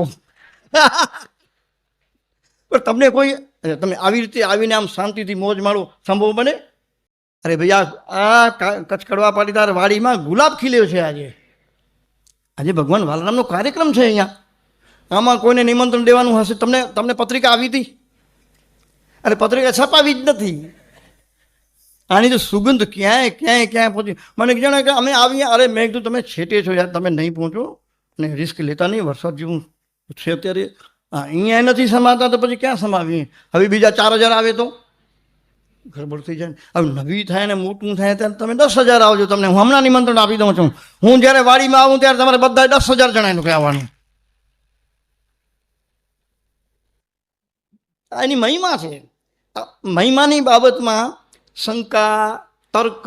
પણ તમને કોઈ, તમે આવી રીતે આવીને આમ શાંતિથી મોજ માણો, સંભવ બને? અરે ભાઈ, આ કચ્છ કડવા પાટીદાર વાડીમાં ગુલાબ ખીલ્યો છે આજે. આજે ભગવાન વાલારામનો કાર્યક્રમ છે અહીંયા. આમાં કોઈને નિમંત્રણ દેવાનું હશે, તમને પત્રિકા આવી હતી? અરે પત્રિકા છપાવી જ નથી. આની તો સુગંધ ક્યાંય પહોંચી. મને જાણે કે અમે આવીએ, અરે મેં કીધું તમે છેટે છો યાર, તમે નહીં પહોંચો ને રિસ્ક લેતા નહીં. વરસાદ જેવું છે અત્યારે, અહીંયા નથી સમાતા તો પછી ક્યાં સમાવીએ? હવે બીજા 4000 આવે તો ગડબડ થઈ જાય. હવે નવી થાય ને મોટું થાય ત્યારે તમે 10,000 આવજો, તમને હું હમણાં નિમંત્રણ આપી દઉં છું. હું જ્યારે વાડીમાં આવું ત્યારે તમારે બધા 10,000 જણાનું કહેવાનું. એની મહિમા છે. મહિમાની બાબતમાં શંકા, તર્ક,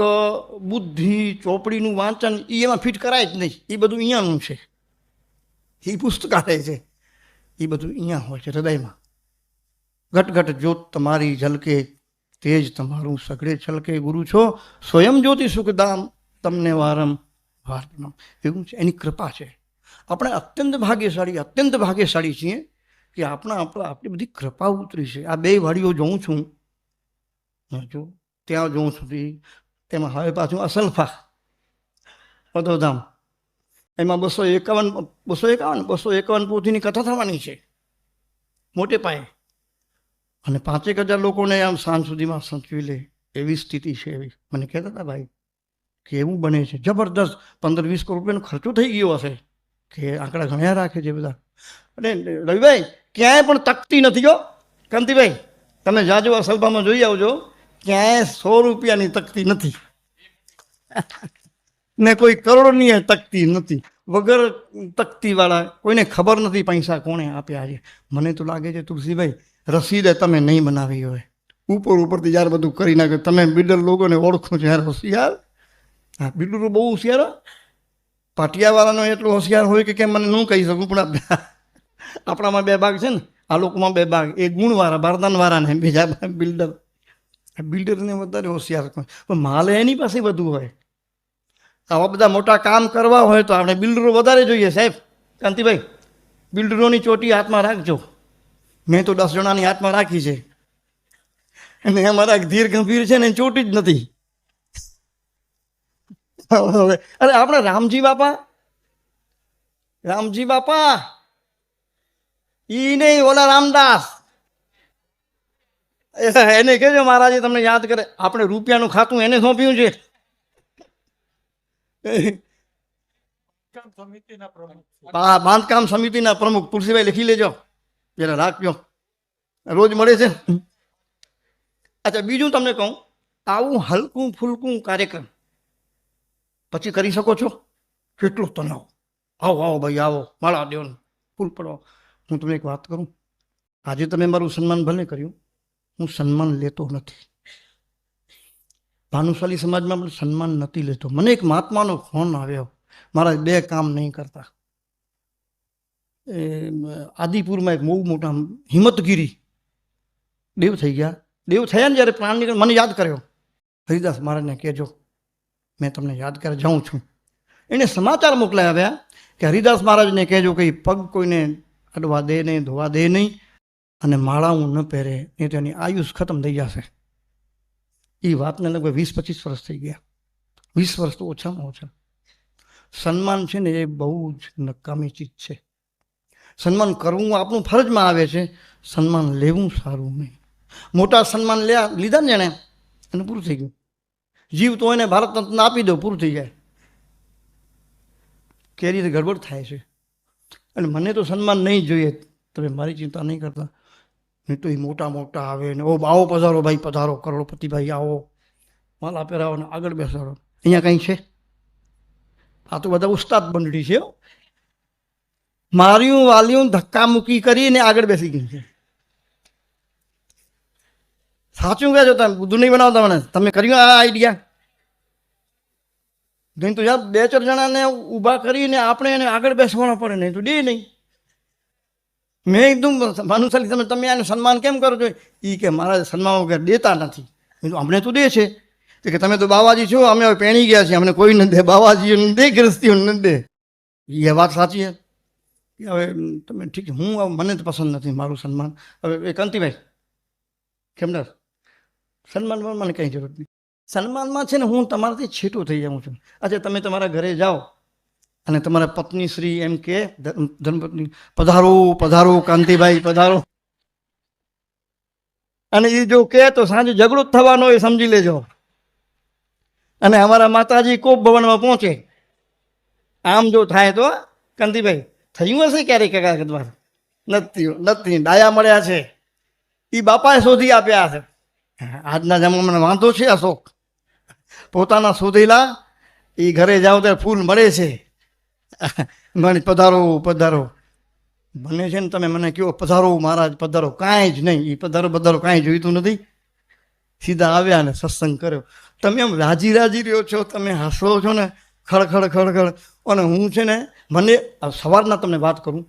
બુદ્ધિ, ચોપડીનું વાંચન એ એમાં ફિટ કરાય જ નહીં. એ બધું અહીંયાનું છે. એ પુસ્તકાલય છે, એ બધું અહીંયા હોય છે હૃદયમાં. ઘટ ઘટ જ્યોત તમારી ઝલકે, તેજ તમારું સગડે છલકે, ગુરુ છો સ્વયં જ્યોતિ સુખધામ, તમને વારમ વાર પ્રણામ. એવું છે, એની કૃપા છે. આપણે અત્યંત ભાગ્યશાળી છીએ કે આપણી બધી કૃપા ઉતરી છે. આ બે વાડીઓ જોઉં છું, જો ત્યાં જોઉં સુધી, તેમાં હવે પાછું અસલફા પદોધામ, એમાં 251 પોથીની કથા થવાની છે મોટે પાયે, અને 5,000 લોકોને આમ સાંજ સુધીમાં સંચવી લે એવી સ્થિતિ છે. એવી મને કહેતા હતા ભાઈ કે એવું બને છે, જબરદસ્ત 15-20 કરોડ રૂપિયાનો ખર્ચો થઈ ગયો હશે, કે આંકડા ગણ્યા રાખે છે બધા. અને રવિભાઈ ક્યાંય પણ તકતી નથી હો. કાંતિભાઈ તમે જાજો આ સભામાં જોઈ આવજો, ક્યાંય 100 રૂપિયાની તકતી નથી ને કોઈ કરોડની તકતી નથી. વગર તકતીવાળા કોઈને ખબર નથી પૈસા કોણે આપ્યા છે. મને તો લાગે છે તુલસીભાઈ રસીદે તમે નહીં બનાવી હોય, ઉપરથી યાર બધું કરી નાખે. તમે બિલ્ડર લોકોને ઓળખો છો યાર, હોશિયાર. હા, બિલ્ડરો બહુ હોશિયાર. પાટિયાવાળાનો એટલો હોશિયાર હોય કે કેમ મને ન કહી શકું, પણ આપણામાં 2 ભાગ છે ને, આ લોકોમાં 2 ભાગ, એક ગુણવાળા બારદાનવાળા ને બીજા બિલ્ડર. બિલ્ડરને વધારે હોશિયાર, પણ માલે એની પાસે બધું હોય. આવા બધા મોટા કામ કરવા હોય તો આપણે બિલ્ડરો વધારે જોઈએ સાહેબ. કાંતિભાઈ બિલ્ડરોની ચોટી હાથમાં રાખજો. મેં તો 10 જણાની હાથમાં રાખી છે, અને અમારા ધીર ગંભીર છે ને ચોટી જ નથી. અરે આપણા રામજી બાપા ઈ નહીં, ઓલા રામદાસ, એને કહેજો મહારાજે તમને યાદ કરે. આપણે રૂપિયાનું ખાતું એને સોંપ્યું છે. સમિતિના પ્રમુખ છે. બાંધકામ સમિતિના પ્રમુખ તુલસીભાઈ લખી લેજો, જરા રાખજો, રોજ મળે છે. અચ્છા, બીજું તમને કહું, આવું હલકું ફૂલકું કાર્યક્રમ પછી કરી શકો છો? કેટલો તનાવ! આવો ભાઈ આવો, માળા દેવને ફૂલ પડો. હું તમને એક વાત કરું, આજે તમે મારું સન્માન ભલે કર્યું, હું સન્માન લેતો નથી. ભાનુશાલી સમાજમાં પણ સન્માન નથી લેતો. મને એક મહાત્માનો ફોન આવ્યો, મારા 2 કામ નહીં કરતા. આદિપુરમાં એક બહુ મોટા હિંમતગીરી દેવ થઈ ગયા. દેવ થયા ને જ્યારે પ્રાણ નીકળ, મને યાદ કર્યો, હરિદાસ મહારાજને કહેજો મેં તમને યાદ કરે જાઉં છું. એને સમાચાર મોકલાયા આવ્યા કે હરિદાસ મહારાજને કહેજો કે પગ કોઈને અડવા દે નહીં, ધોવા દે નહીં, અને માળાઓ ન પહેરે, નહીં તો એની આયુષ ખતમ થઈ જશે. એ વાતને લગભગ 20-25 વર્ષ થઈ ગયા. 20 વર્ષ તો ઓછામાં ઓછા. સન્માન છે ને એ બહુ જ નકામી ચીજ છે. સન્માન કરવું આપણું ફરજમાં આવે છે, સન્માન લેવું સારું નહીં. મોટા સન્માન લીધા ને જેણે, એને પૂરું થઈ ગયું. જીવ તો એને ભારત રત્ન આપી દો, પૂરું થઈ જાય. કે રીતે ગડબડ થાય છે. અને મને તો સન્માન નહીં જોઈએ, તમે મારી ચિંતા નહીં કરતા. નહીં તો એ મોટા આવે ને આવો પધારો ભાઈ, પધારો કરોડપતિ ભાઈ, આવો માલા પહેરાવો ને આગળ બેસાડો. અહીંયા કંઈ છે? આ તો બધા ઉસ્તાદ બંડડી છે. માર્યું વાલ્યું ધક્કા મૂકી કરીને આગળ બેસી ગઈ છે. સાચું કહેજો, તમે બધું નહીં બનાવતા. મને તમે કર્યું આ આઈડિયા? નહીં તો યાર 2-4 જણાને ઊભા કરીને આપણે એને આગળ બેસવાનો પડે, નહીં તો દે નહીં. મેં એકદમ ભાનુશાલી તમે આનું સન્માન કેમ કરો છો? એ કે મારા સન્માન વગર દેતા નથી. અમને તો દે છે કે તમે તો બાવાજી છો, અમે હવે પેણી ગયા છીએ, અમને કોઈ નથી દે, બાવાજીઓ નથી દે, ગૃહસ્થીઓ નથી દે. એ વાત સાચી છે. હવે તમે ઠીક, હું મને તો પસંદ નથી મારું સન્માન. હવે એ કાંતિભાઈ કેમદાર, સન્માનમાં મને કંઈ જરૂર નથી. સન્માનમાં છે ને હું તમારાથી છેટો થઈ જાઉં છું. અચ્છા, તમે તમારા ઘરે જાઓ અને તમારા પત્ની શ્રી એમ કે ધર્મપત્ની, પધારો પધારો કાંતિભાઈ પધારો, અને એ જો કહે તો સાંજે ઝઘડો જ થવાનો એ સમજી લેજો. અને અમારા માતાજી કોપ ભવનમાં પહોંચે, આમ જો થાય તો કાંતિભાઈ થયું હશે ક્યારેક એકાદવાર? નથી. ડાયા મળ્યા છે, એ બાપાએ શોધી આપ્યા છે. આજના જમાનામાં વાંધો છે અશોક, પોતાના શોધેલા એ ઘરે જાઓ ત્યારે ફૂલ મળે છે. મને પધારો પધારો મને છે ને, તમે મને કહો પધારો મહારાજ પધારો, કાંઈ જ નહીં. એ પધારો કાંઈ જોઈતું નથી. સીધા આવ્યા ને સત્સંગ કર્યો. તમે આમ રાજી રહ્યો છો, તમે હસો છો ને, ખડખડ. અને હું છે ને મને આ સવારના તમને વાત કરું,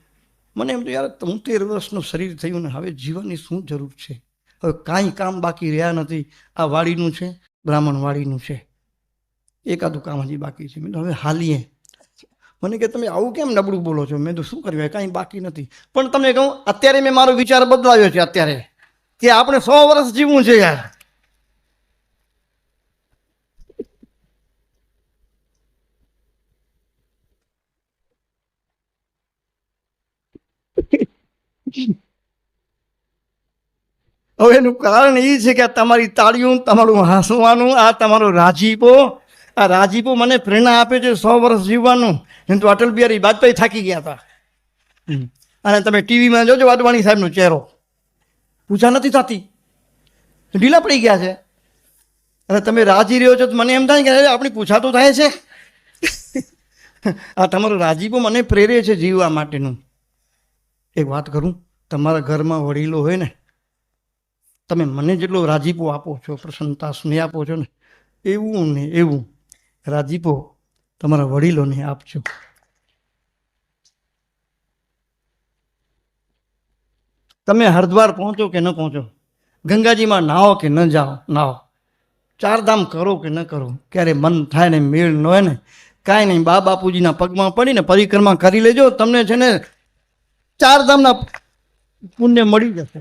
મને એમ તો યાર 73 વર્ષનું શરીર થયું ને હવે જીવનની શું જરૂર છે, હવે કાંઈ કામ બાકી રહ્યા નથી. આ વાડીનું છે, બ્રાહ્મણ વાડીનું છે, એકાદું કામ હજી બાકી છે. મેં તો હવે હાલીએ. મને કે તમે આવું કેમ નબળું બોલો છો? મેં તો શું કર્યું, કાંઈ બાકી નથી. પણ તમને કહું, અત્યારે મેં મારો વિચાર બદલાવ્યો છે અત્યારે, કે આપણે 100 વર્ષ જીવવું છે યાર. હવે એનું કારણ એ છે કે તમારી તાળીઓ, તમારું હસવાનું, આ તમારો રાજીપો, આ રાજીપો મને પ્રેરણા આપે છે 100 વર્ષ જીવવાનું. નહીં તો અટલ બિહારી વાજપેયી થાકી ગયા હતા. અને તમે ટીવીમાં જોજો વાધવાણી સાહેબનો ચહેરો, પૂછા નથી થતી, ઢીલા પડી ગયા છે. અને તમે રાજી રહ્યો છો તો મને એમ થાય કે આપણી પૂછા તો થાય છે. આ તમારો રાજીપો મને પ્રેરે છે જીવવા માટેનું. એક વાત કરું, તમારા ઘરમાં વડીલો હોય ને, તમે મને જેટલો રાજીપો આપો છો, પ્રસન્નતા, સ્નેહ આપો છો ને, એવું ને એવું રાજીપો તમારા વડીલોને આપજો. તમે હરિદ્વાર પહોંચો કે ન પહોંચો, ગંગાજીમાં નાહો કે ન જાઓ, નાહો, ચારધામ કરો કે ન કરો, ક્યારે મન થાય ને મેળ ન હોય ને, કાંઈ નહીં, બા બાપુજીના પગમાં પડીને પરિક્રમા કરી લેજો, તમને છે ને ચારધામના પુણ્ય મળી જશે.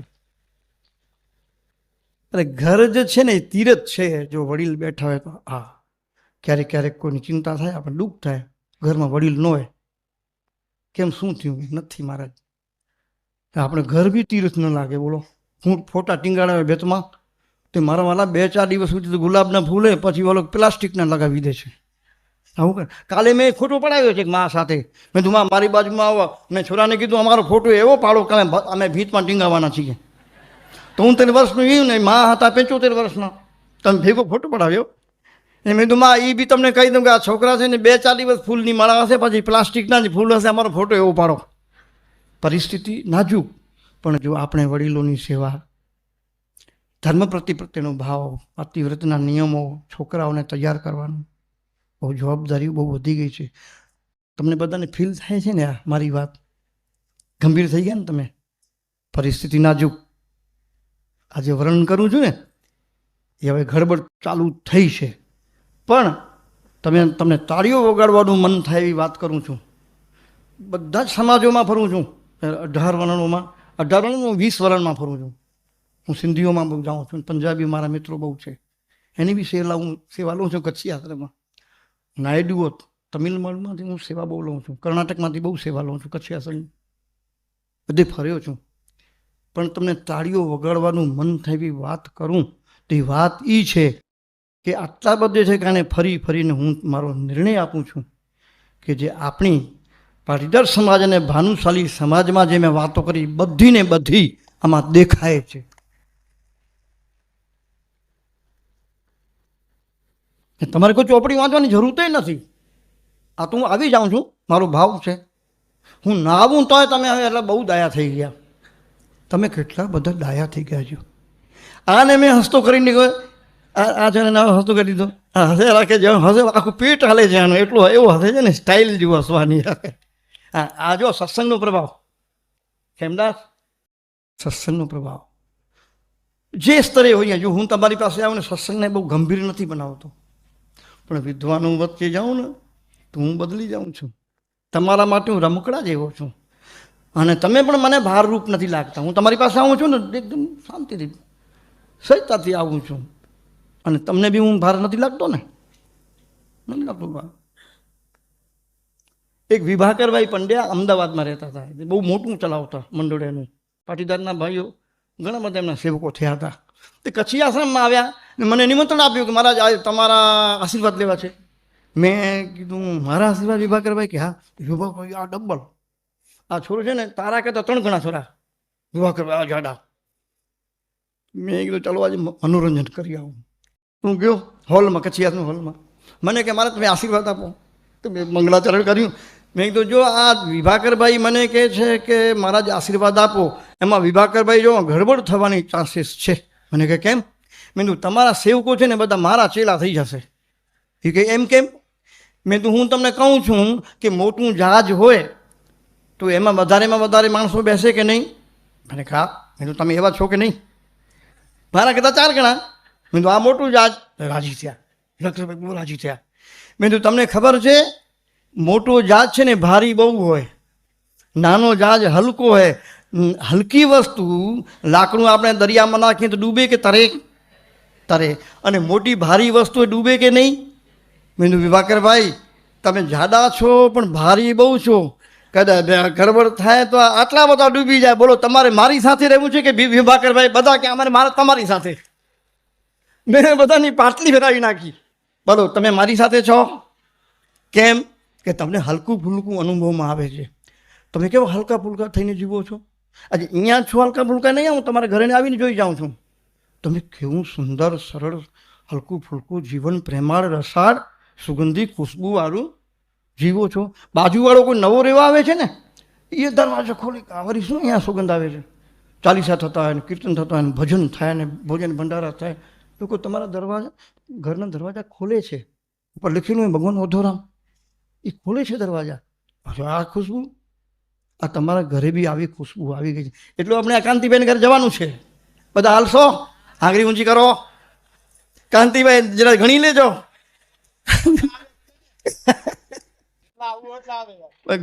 અરે ઘર જે છે ને એ તીરથ છે. જો વડીલ બેઠા હોય તો હા, ક્યારેક ક્યારેક કોઈની ચિંતા થાય, આપણે દુઃખ થાય, ઘરમાં વડીલ ન હોય, કેમ શું થયું, નથી મહારાજ, આપણે ઘર બી તીરથ ન લાગે. બોલો, હું ફોટા ટીંગાડા ભેતમાં, તે મારા વાલા 2-4 દિવસ સુધી તો ગુલાબના ફૂલે, પછી ઓલો પ્લાસ્ટિકના લગાવી દે છે. આવું કરે. કાલે મેં ફોટો પડાવ્યો છે મા સાથે, મેં તું મારી બાજુમાં આવો, મેં છોરાને કીધું અમારો ફોટો એવો પાડો કે અમે ભીતમાં ટીંગાવાના છીએ. તો 63 વર્ષનું એવું નહીં, મા હતા 75 વર્ષના, તમે ભેગો ફોટો પડાવ્યો. એ મેં કીધું મા, એ બી તમને કહી દઉં કે આ છોકરા છે ને 2-4 દિવસ ફૂલની માળા હશે, પછી પ્લાસ્ટિકના જ ફૂલ હશે, અમારો ફોટો એવો પાડો. પરિસ્થિતિ નાજુક, પણ જો આપણે વડીલોની સેવા, ધર્મ પ્રત્યેનો ભાવ, પતિવ્રતના નિયમો, છોકરાઓને તૈયાર કરવાનું, બહુ જવાબદારી બહુ વધી ગઈ છે. તમને બધાને ફીલ થાય છે ને આ મારી વાત? ગંભીર થઈ ગયા ને તમે? પરિસ્થિતિ નાજુક. આજે વર્ણન કરું છું ને એ હવે ગડબડ ચાલુ થઈ છે, પણ તમને તાળીઓ વગાડવાનું મન થાય એવી વાત કરું છું. બધા જ સમાજોમાં ફરું છું, 18 વર્ણોમાં, 20 વર્ણમાં ફરું છું. હું સિંધીઓમાં બહુ જાઉં છું, પંજાબી મારા મિત્રો બહુ છે, એની બી સેવા લઉં છું. કચ્છી આશ્રમમાં, નાયડુઓ તમિલનાડુમાંથી હું સેવા બહુ લઉં છું, કર્ણાટકમાંથી બહુ સેવા લઉં છું, કચ્છી આશ્રમ બધે ફર્યો છું. પણ તમને તાળીઓ વગાડવાનું મન થાય એવી વાત કરું તો એ વાત એ છે કે આટલા બધે છે કે ફરીને હું મારો નિર્ણય આપું છું કે જે આપણી પાટીદાર સમાજ અને ભાનુશાલી સમાજમાં જે મેં વાતો કરી બધી ને બધી આમાં દેખાય છે. તમારે કોઈ ચોપડી વાંચવાની જરૂર તો નથી. આ તો હું આવી જાઉં છું, મારો ભાવ છે. હું ના આવું તોય તમે હવે એટલે બહુ ડાયા થઈ ગયા. તમે કેટલા બધા ડાયા થઈ ગયા છો. આને મેં હસતો કરીને ગયો, આ છે ને હસતો કરી દીધો, આ હસે રાખે છે, હસે આખું પેટ હાલે છે આનું, એટલું એવું હસે છે ને, સ્ટાઇલ જેવું હસવાની. હા, આ જો સત્સંગનો પ્રભાવ, ખેમદાસ, સત્સંગનો પ્રભાવ જે સ્તરે હોય. જો હું તમારી પાસે આવું ને સત્સંગને બહુ ગંભીર નથી બનાવતો, પણ વિદ્વાનો વચ્ચે જાઉં ને તો હું બદલી જાઉં છું. તમારા માટે હું રમકડા જેવો છું, અને તમે પણ મને ભારરૂપ નથી લાગતા. હું તમારી પાસે આવું છું ને એકદમ શાંતિથી, સહજતાથી આવું છું, અને તમને બી હું ભાર નથી લાગતો ને? નથી લાગતો ભાર. એક વિભાકરભાઈ પંડ્યા અમદાવાદમાં રહેતા હતા, બહુ મોટું ચલાવતા મંડળીનું, પાટીદારના ભાઈઓ ઘણા બધા એમના સેવકો થયા હતા. તે કચ્છી આશ્રમમાં આવ્યા ને મને નિમંત્રણ આપ્યું કે મહારાજ આ તમારા આશીર્વાદ લેવા છે. મેં કીધું મારા આશીર્વાદ? વિભાકરભાઈ કે હા. વિભાકરભાઈ આ ડબલ, આ છોરો છે ને તારા કહેતા 3 ગણા છોરા. વિભાકરભાઈ આ જાડા. મેં કીધું ચાલો આજે મનોરંજન કરી આવું. હું ગયો હોલમાં, કચ્છી આશ્રમ હોલમાં. મને કે મારે તમે આશીર્વાદ આપો, તો મેં મંગળાચરણ કર્યું. મેં કીધું જો આ વિભાકરભાઈ મને કહે છે કે મહારાજ આશીર્વાદ આપો, એમાં વિભાકરભાઈ જો ગડબડ થવાની ચાન્સીસ છે. મને કહે કેમ? મેં કીધું તમારા સેવકો છે ને બધા મારા ચેલા થઈ જશે. એ કહે એમ કેમ? મેં તો હું તમને કહું છું કે મોટું જહાજ હોય તો એમાં વધારેમાં વધારે માણસો બેસે કે નહીં? મને હા. મેં તો તમે એવા છો કે નહીં? મારા કદાચ 4 ગણા. મેં તો આ મોટું જહાજ. રાજી થયા, લક્ષભાઈ બહુ રાજી થયા. મેં તો તમને ખબર છે મોટો જહાજ છે ને ભારી બહુ હોય, નાનો જહાજ હલકો હોય. હલકી વસ્તુ લાકડું આપણે દરિયામાં નાખીએ તો ડૂબે કે તરે? તરે. અને મોટી ભારી વસ્તુ ડૂબે કે નહીં? મેં કીધું વિભાકરભાઈ તમે જાડા છો પણ ભારી બહુ છો, કદાચ ગડબડ થાય તો આટલા બધા ડૂબી જાય. બોલો તમારે મારી સાથે રહેવું છે કે વિભાકરભાઈ? બધા કે અમારે મારે તમારી સાથે. મેં બધાની પાટલી ફેરાવી નાખી. બોલો તમે મારી સાથે છો કેમ? કે તમને હલકું ફૂલકું અનુભવમાં આવે છે. તમે કેવો હલકા ફૂલકા થઈને જીવો છો. આજે અહીંયા છો હલકા ફૂલકા નહીં, હું તમારા ઘરે આવીને જોઈ જાઉં છું. તમે કેવું સુંદર સરળ હલકું ફૂલકું જીવન પ્રેમાળ રસાળ સુગંધી ખુશ્બુવાળું જીવો છો. બાજુવાળો કોઈ નવો રહેવા આવે છે ને એ દરવાજો ખોલી આવરી શું અહીંયા સુગંધ આવે છે. ચાલીસા થતા હોય ને કીર્તન થતા હોય ને ભજન થાય ને ભોજન ભંડારા થાય. લોકો તમારા દરવાજા ઘરના દરવાજા ખોલે છે, ઉપર લખેલું હોય ભગવાન ઓધોરામ, એ ખોલે છે દરવાજા. આ ખુશ્બુ આ તમારા ઘરે બી આવી ખુશ્બુ આવી ગઈ છે. એટલું આપણે આ કાંતિભાઈને ઘરે જવાનું છે. બધા હાલશો? આંગળી ઊંચી કરો. કાંતિભાઈ જરા ગણી લેજો.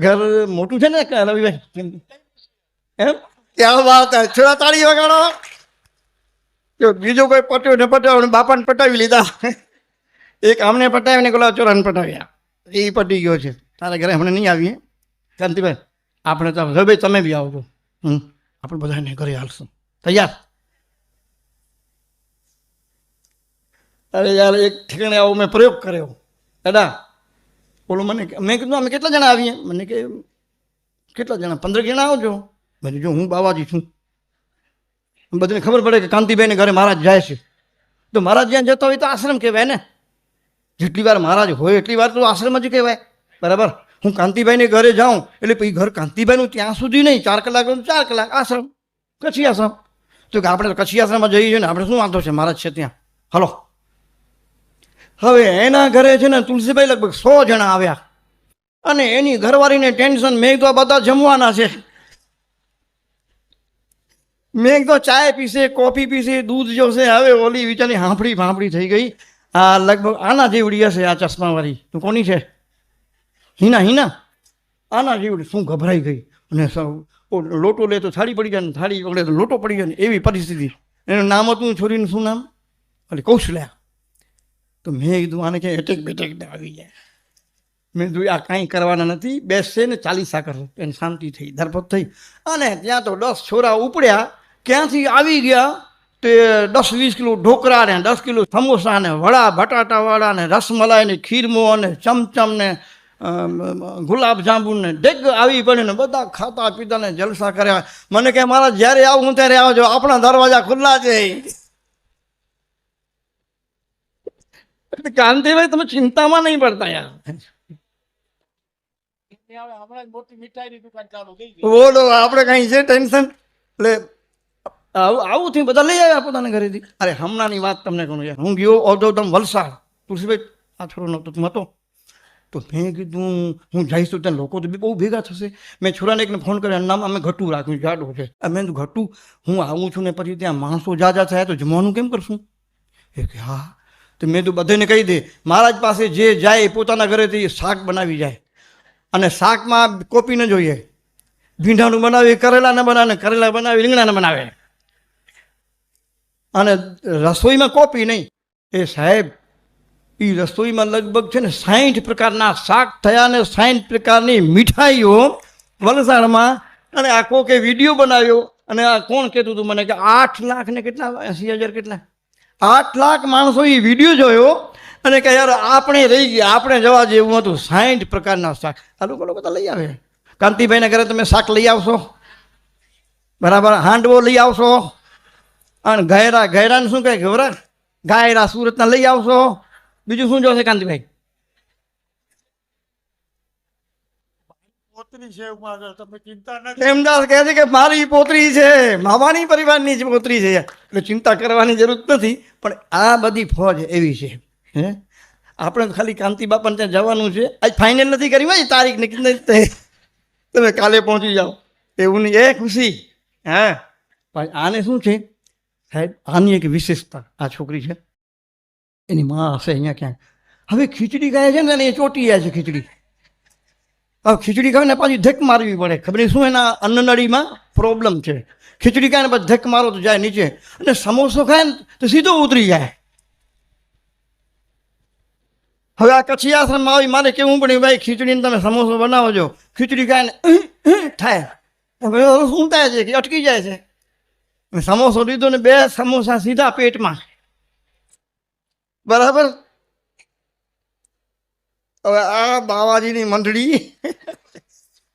ઘર મોટું છે ને રવિભાઈ? એમ ક્યાં વાત? થોડા તાળી વગાડો. જો બીજો કોઈ પટ્યો ને પટ્યો બાપાને પટાવી લીધા. એક અમને પટાવીને ગોલા ચોરાને પટાવ્યા. એ પટી ગયો છે. તારા ઘરે હમણાં નહીં આવીએ કાંતિભાઈ. આપણે તો ભાઈ તમે બી આવજો. આપણે બધાને ઘરે હાલશું. તૈયાર? અરે યાર એક ઠેકાણે આવો મેં પ્રયોગ કર્યો. દાદા બોલો મને, મેં કીધું અમે કેટલા જણા આવીએ? મને કે કેટલા જણા? 15 જણા આવજો. મેં જો હું બાવાજી છું, બધાને ખબર પડે કે કાંતિભાઈને ઘરે મહારાજ જાય છે. તો મહારાજ જ્યાં જતા હોય તો આશ્રમ કહેવાય ને. જેટલી વાર મહારાજ હોય એટલી વાર તો આશ્રમ જ કહેવાય. બરાબર. હું કાંતિભાઈને ઘરે જાઉં એટલે પછી ઘર કાંતિભાઈનું ત્યાં સુધી નહીં, 4 કલાક 4 કલાક આશ્રમ, કચ્છી આશ્રમ. તો કે આપણે કચ્છી આશ્રમમાં જઈએ છીએ ને, આપણે શું વાંધો છે, મહારાજ છે ત્યાં, હલો. હવે એના ઘરે છે ને તુલસીભાઈ લગભગ 100 જણા આવ્યા અને એની ઘરવાળીને ટેન્શન. મેં તો બધા જમવાના છે. મેં તો ચાય પીશે, કોફી પીશે, દૂધ જોશે. હવે ઓલી વિચારની હાંફળી થઈ ગઈ. આ લગભગ આના જેવડી હશે આ ચશ્માવાળી. તું કોની છે? હિના આના જેવડી. શું ગભરાઈ ગઈ. અને લોટો લે તો થાળી પડી જાય ને થાળી પકડે તો લોટો પડી જાય ને એવી પરિસ્થિતિ. એનું નામ હતું છોરીનું શું નામ? એટલે કૌશલ્યા. તો મેં કીધું આને ક્યાંય એટેક બેટેક આવી જાય. મેં કીધું આ કાંઈ કરવાના નથી, બેસશે ને ચાલીસા કરો. એને શાંતિ થઈ, ધરપત થઈ. અને ત્યાં તો 10 છોરા ઉપડ્યા. ક્યાંથી આવી ગયા તે 10-20 કિલો ઢોકળા ને 10 કિલો સમોસા ને વડા બટાટાવાળા ને રસમલાઈ ને ખીરમો ને ચમચમ ને ગુલાબ જાંબુ ને ડેગ આવી પડી ને બધા ખાતા પીતા ને જલસા કર્યા. મને કહે મારા જ્યારે આવું ત્યારે આવજો, આપણા દરવાજા ખુલ્લા છે. કાંતિભાઈ તમે ચિંતામાં નહીં પડતા યાર. બોલો આપણે કઈ છે ટેન્શન? એટલે આવું થયું બધા લઈ આવ્યા પોતાના ઘરેથી. અરે હમણાંની વાત તમને કહું યાર, હું ગયો ઓધોધમ વલસાડ. તુલસીભાઈ આ છોરો નહોતો, તું હતો. તો મેં કીધું હું જઈશ તો ત્યાં લોકો તો બી બહુ ભેગા થશે. મેં છોરાને એકને ફોન કર્યો, નામ અમે ઘટું રાખ્યું, જાડો છે. મેં કીધું ઘટું હું આવું છું ને પછી ત્યાં માણસો જાજા થયા તો જમવાનું કેમ કરશું? એ કે હા. તો મેં તો બધાને કહી દે મહારાજ પાસે જે જાય પોતાના ઘરેથી શાક બનાવી જાય. અને શાકમાં કોપી ન જોઈએ. ભીંડાનું બનાવી, કરેલાને બનાવે, કરેલા બનાવી, રીંગણાને બનાવે. અને રસોઈમાં કોપી નહીં. એ સાહેબ એ રસોઈમાં લગભગ છે ને 60 પ્રકારના શાક થયા ને 60 પ્રકારની મીઠાઈઓ વલસાડમાં. અને આ કોકે વિડીયો બનાવ્યો. અને આ કોણ કહેતું હતું મને કે 8 લાખ ને કેટલા 80,000 કેટલા 8 લાખ માણસો એ વિડીયો જોયો. અને કે યાર આપણે રહી ગયા, આપણે જવા જેવું હતું. 60 પ્રકારના શાક આ લોકો તો લઈ આવે. કાંતિભાઈના ઘરે તમે શાક લઈ આવશો, બરાબર, હાંડવો લઈ આવશો. અને ગયરાને શું કહે ખબર? ગાયરા સુરતના લઈ આવશો. બીજું શું જોશે કાંતિભાઈ? પોતરી છે ઉમાગર, તમે ચિંતા ન કરો. એમદાસ કહે છે કે મારી પોતરી છે, મામાની પરિવારની જ પોતરી છે, એટલે ચિંતા કરવાની જરૂર નથી. પણ આ બધી ફોજ એવી છે હે. આપણે ખાલી કાંતિ બાપાને ત્યાં જવાનું છે. આજ ફાઇનલ નથી કરી ભાઈ તારીખ ને તમે કાલે પહોંચી જાઓ એવું નહીં. એ ખુશી હા ભાઈ આને શું છે સાહેબ, આની એક વિશેષતા આ છોકરી છે, એની માં હશે અહીંયા ક્યાંક. હવે ખીચડી ખાય છે ને એ ચોટી જાય છે ખીચડી. હવે ખીચડી ખાય ને પાછી ધક મારવી પડે, ખબર નહીં શું એના અન્નનળીમાં પ્રોબ્લેમ છે. ખીચડી ખાય ને પછી ધક મારો તો જાય નીચે, અને સમોસો ખાય ને તો સીધો ઉતરી જાય. હવે આ કચ્છી આશ્રમમાં આવી મારે કેવું પડે ભાઈ ખીચડીને તમે સમોસો બનાવો છો, ખીચડી ખાય ને થાય. હવે શું થાય છે કે અટકી જાય છે. સમોસો લીધો ને 2 સમોસા સીધા પેટમાં, બરાબર. હવે આ બાવાજીની મંડળી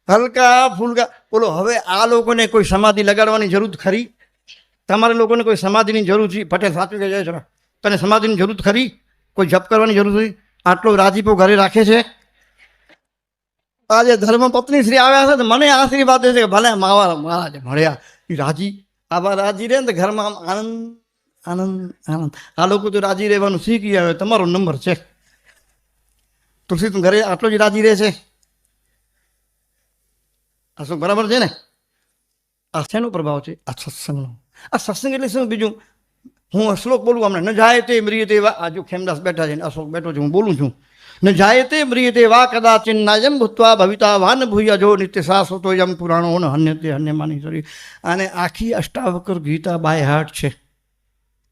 હલકા ફૂલકા બોલો. હવે આ લોકોને કોઈ સમાધિ લગાડવાની જરૂર ખરી? તમારે લોકોને કોઈ સમાધિની જરૂર છે? પટેલ સાચું કહે છે, તને સમાધિની જરૂર ખરી? કોઈ જપ કરવાની જરૂર નથી? આટલો રાજીપો ઘરે રાખે છે. આજે ધર્મપત્ની શ્રી આવ્યા છે તો મને આશીર્વાદ દે છે કે ભલે માવા મહારાજ મળ્યા એ રાજી. આવા રાજી રહે ને તો ઘરમાં આમ આનંદ આનંદ આનંદ. આ લોકો તો રાજી રહેવાનું શીખી આવે. તમારો નંબર છે. તુલસી તું ઘરે આટલો જ રાજી રહે છે? આ શું બરાબર છે ને? આ શેનો પ્રભાવ છે? આ સત્સંગનો. આ સત્સંગ એટલે શું? બીજું હું શ્લોક બોલું હમણાં. ન જાય તે મ્રિયતે વા. આ જો ખેમદાસ બેઠા છે ને અશોક બેઠો છે, હું બોલું છું. ન જાય તે મ્રિયતે વા કદાચિન નાયમ ભૂત્વા ભવિતા વાન ભૂયા જો નિત્ય શાશ્વતો યમ પુરાણો ન હન્યતે હન્યમાની શરીર. આને આખી અષ્ટાવકર ગીતા બાય હાર્ટ છે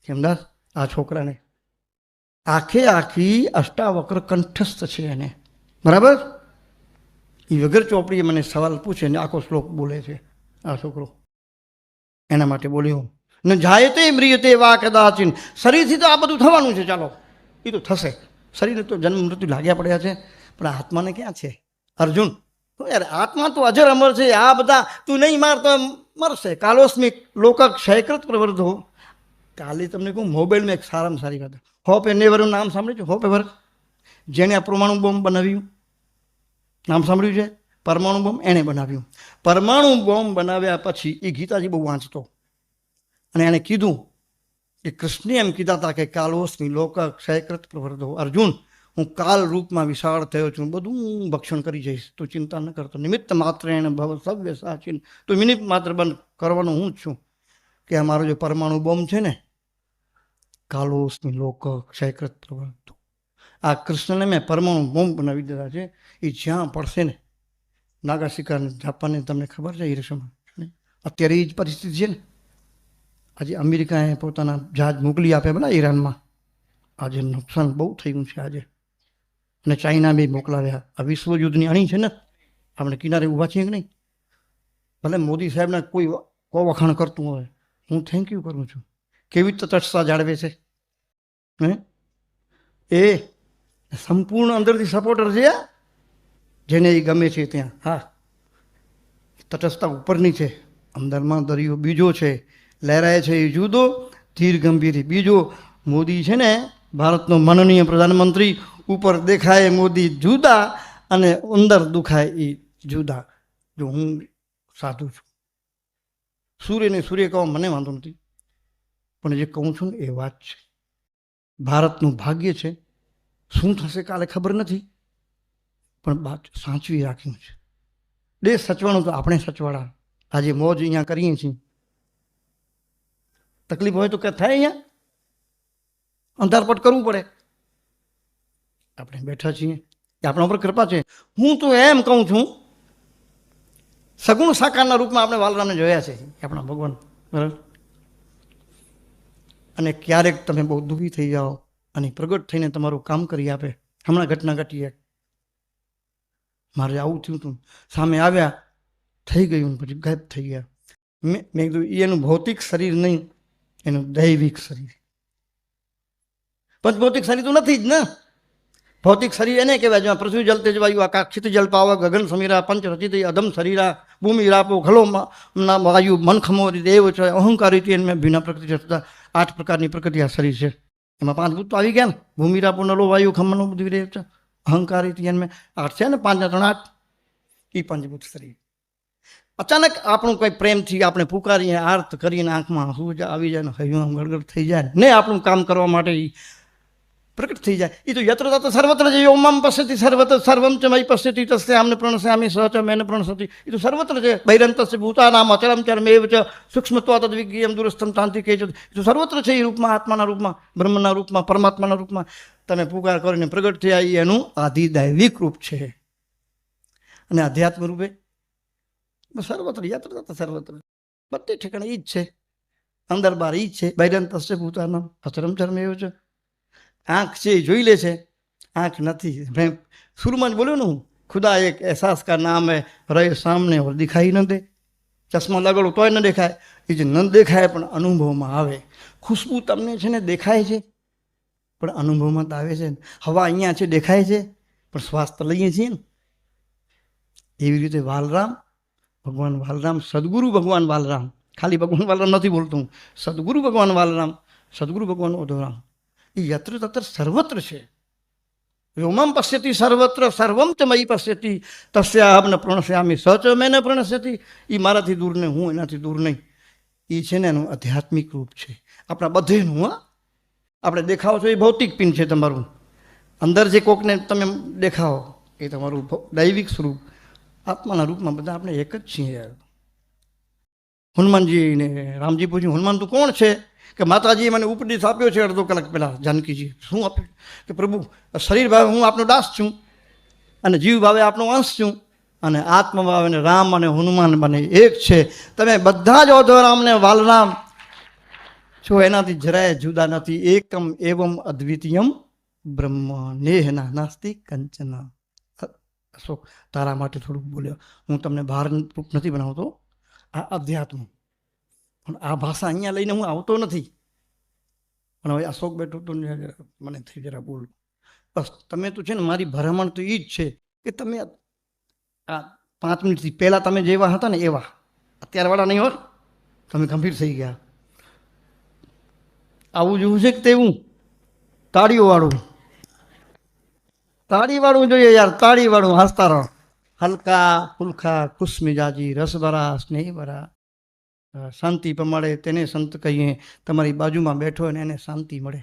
ખેમદાસ આ છોકરાને. આખી અષ્ટાવક્ર કંઠસ્થ છે એને, બરાબર. એ વગર ચોપડીએ મને સવાલ પૂછે ને આખો શ્લોક બોલે છે આ છોકરો. એના માટે બોલ્યો ન જાયતે મ્રિયતે વા કદાચિન. શરીરથી તો આ બધું થવાનું છે, ચાલો એ તો થશે. શરીરને તો જન્મ મૃત્યુ લાગ્યા પડ્યા છે, પણ આત્માને ક્યાં છે અર્જુન? યાર આત્મા તો અજર અમર છે. આ બધા તું નહીં માર તો મરશે. કાલોસ્મિક લોક ક્ષયકૃત પ્રવર્ધો. કાલે તમને કહું મોબાઈલમાં એક સારામાં સારી વાત, હોપ એનેવરનું નામ સાંભળ્યું છે? હોપ એવર, જેણે આ પરમાણુ બોમ્બ બનાવ્યું, નામ સાંભળ્યું છે? પરમાણુ બોમ્બ એણે બનાવ્યું. પરમાણુ બોમ્બ બનાવ્યા પછી એ ગીતાજી બહુ વાંચતો, અને એણે કીધું કે કૃષ્ણે એમ કીધા હતા કે કાલોસ્મી લોક ક્ષયકૃત પ્રવર્ધો. અર્જુન, હું કાલ રૂપમાં વિશાળ થયો છું, બધું ભક્ષણ કરી જઈશ, તું ચિંતા ન કરતો. નિમિત્ત માત્ર એને ભવ સવ્ય સાચીન. તું નિમિત્ત માત્ર બંધ કરવાનો હું જ છું. કે અમારો જે પરમાણુ બોમ્બ છે ને, કાલોસ્મી લોક ક્ષયકૃત પ્રવર્ધો, આ કૃષ્ણને મેં પરમાણુ બોમ્બ બનાવી દીધા છે. એ જ્યાં પડશે ને નાગાસિકા જાપાનને તમને ખબર છે હિરોશીમા, અત્યારે એ જ પરિસ્થિતિ છે ને. આજે અમેરિકાએ પોતાના જહાજ મોકલી આપ્યા બધા ઈરાનમાં. આજે નુકસાન બહુ થયું છે આજે. અને ચાઇના બી મોકલાવ્યા. આ વિશ્વ યુદ્ધની અણી છે ને, આપણે કિનારે ઊભા છીએ કે નહીં? ભલે મોદી સાહેબના કોઈ વખાણ કરતું હોય, હું થેન્ક યુ કરું છું. કેવી તટસ્થતા જાળવે છે હે એ. સંપૂર્ણ અંદરથી સપોર્ટર છે, જેને એ ગમે છે ત્યાં. હા, તટસ્થતા ઉપરની છે, અંદરમાં દરિયો બીજો છે. લહેરાય છે એ જુદો, ધીર ગંભીર બીજો. મોદી છે ને ભારતનો માનનીય પ્રધાનમંત્રી, ઉપર દેખાય મોદી જુદા અને અંદર દુખાય એ જુદા. જો હું સાધુ છું, સૂર્યને સૂર્ય કહો મને વાંધો નથી, પણ જે કહું છું ને એ વાત છે. ભારતનું ભાગ્ય છે. શું થશે કાલે ખબર નથી, પણ વાત સાચવી રાખ્યું છે. દેશ સચવાનું તો આપણે સચવાડા. આજે મોજ અહીંયા કરીએ છીએ. તકલીફ હોય તો કે થાય અહીંયા અંધારપટ કરવું પડે. આપણે બેઠા છીએ, એ આપણા ઉપર કૃપા છે. હું તો એમ કહું છું, સગુણ સાકારના રૂપમાં આપણે વાલરામને જોયા છે આપણા ભગવાન, બરાબર. અને ક્યારેક તમે બહુ દુઃખી થઈ જાઓ અને પ્રગટ થઈને તમારું કામ કરી આપે. હમણાં ઘટના ઘટી એક, મારે આવું થયું હતું, સામે આવ્યા, થઈ ગયું, પછી ગાયબ થઈ ગયા. મેં કીધું એનું ભૌતિક શરીર નહીં, એનું દૈવિક શરીર. પંચભૌતિક શરીર તો નથી જ ને. ભૌતિક શરીર એને કહેવાય જેમાં પૃથ્વી જલ તેજ વાયુ આકાશ ક્ષિત જલ પાવક ગગન સમીરા પંચ રચિત અધમ શરીરા ભૂમિ રાપો ખલો વાયુ મન ખમો દેવ છે અહંકારી એમ ભીના પ્રકૃતિ થતા 8 પ્રકારની પ્રકૃતિ આ શરીર છે. એમાં 5 ભૂત તો આવી ગયા ને, ભૂમિ રાપો નલો વાયુ ખમનો બુદ્ધિ દેવ છે અહંકારી એમ 8 છે ને, 5 3 8 એ પંચભૂત શરીર. અચાનક આપણું કોઈ પ્રેમથી આપણે પુકારીએ, આર્ત કરીને આંખમાં આંસુ આવી જાય ને હૈયું ગળગળ થઈ જાય ને આપણું કામ કરવા માટે પ્રગટ થઈ જાય. એ તો યત્ર તત્ર સર્વત્ર છે. ઓમામ પશ્યતિ સર્વત્ર સર્વમ ચ મયि પશ્યતિ તસ્યામને પ્રણશ્યામિ સચ મેન પ્રણશતિ. એ તો સર્વત્ર છે. બહિરંતસ્ય ભૂતાનામ અચરમ ચરમેવ ચ સૂક્ષ્મત્વા તદ્વિજ્ઞેયમ દૂરસ્થમ તાંત્રિકે ચ. એ તો સર્વત્ર છે. એ રૂપમાં, આત્માના રૂપમાં, બ્રહ્મના રૂપમાં, પરમાત્માના રૂપમાં તમે પુકાર કરીને પ્રગટ થયા. એ એનું આધિદૈવિક રૂપ છે. અને અધ્યાત્મ રૂપે સર્વત્ર યત્ર તત્ર સર્વત્ર બધે ઠેકાણે એ જ છે. અંદર બાર એ જ છે. બહિરંતસ્ય ભૂતાનામ અચરમ ચરમેવ ચ. આંખ છે એ જોઈ લે છે, આંખ નથી. મેં શુરુમાં જ બોલ્યો ને, હું ખુદા એક અહેસાસ કા નામ હૈ, રહે સામને ઓર દિખાઈ ન દે. ચશ્મા લગાડો તોય ન દેખાય. એ જે ન દેખાય પણ અનુભવમાં આવે. ખુશ્બુ તમને છે ને દેખાય છે પણ અનુભવમાં તો આવે છે. હવા અહીંયા છે દેખાય છે પણ શ્વાસ તો લઈએ છીએ ને. એવી રીતે વાલરામ, ભગવાન વાલરામ, સદગુરુ ભગવાન વાલરામ, ખાલી ભગવાન વાલરામ નથી બોલતો હું, સદગુરુ ભગવાન વાલરામ, સદગુરુ ભગવાન ઉધોરામ, એ યત્ર તત્ર સર્વત્ર છે. વ્યોમમ પશ્યતિ સર્વત્ર સર્વમ ચ મયી પશ્યતિ તસ્યાહમ ન પ્રણશ્યામિ સચ મેન પ્રણશ્યતિ. એ મારાથી દૂર નહીં, હું એનાથી દૂર નહીં. એ છે ને એનું આધ્યાત્મિક રૂપ છે. આપણા બધેનું. હા, આપણે દેખાવો છો એ ભૌતિક પિન છે તમારું. અંદર જે કોકને તમે દેખાવો એ તમારું દૈવિક સ્વરૂપ. આત્માના રૂપમાં બધા આપણે એક જ છીએ યાર. હનુમાનજી ને રામજી પૂછ્યું, હનુમાન તું કોણ છે? કે માતાજીએ મને ઉપદેશ આપ્યો છે અડધો કલાક પહેલાં. જાનકીજી શું આપ્યું? કે પ્રભુ શરીર ભાવે હું આપનો દાસ છું અને જીવ ભાવે આપનો અંશ છું અને આત્મ ભાવે રામ અને હનુમાન બને એક છે. તમે બધા જ ઓધોરામને વાલરામ છો, એનાથી જરાય જુદા નથી. એકમ એવમ અદ્વિતીયમ બ્રહ્મ નેહના નાસ્તિ કંચન. અશોક તારા માટે થોડુંક બોલ્યો. હું તમને ભારરૂપ નથી બનાવતો, આ અધ્યાત્મ. પણ આ ભાષા અહીંયા લઈને હું આવતો નથી. પણ હવે અશોક બેઠો તો મને થઈ જરા બોલ. બસ તમે તો છે ને મારી ભરામણ તો એ જ છે કે તમે આ 5 મિનિટથી પહેલાં તમે જેવા હતા ને એવા અત્યારવાળા નહીં હોત. તમે ગંભીર થઈ ગયા. આવું જોવું છે કે તેવું તાળીઓવાળું, તાળીવાળું જોઈએ યાર, તાળીવાળું. હસતા રહો. હલકા ફુલકા ખુશ મિજાજી રસભરા સ્નેહભરા. શાંતિ મળે તેને સંત કહીએ. તમારી બાજુમાં બેઠો હોય ને એને શાંતિ મળે.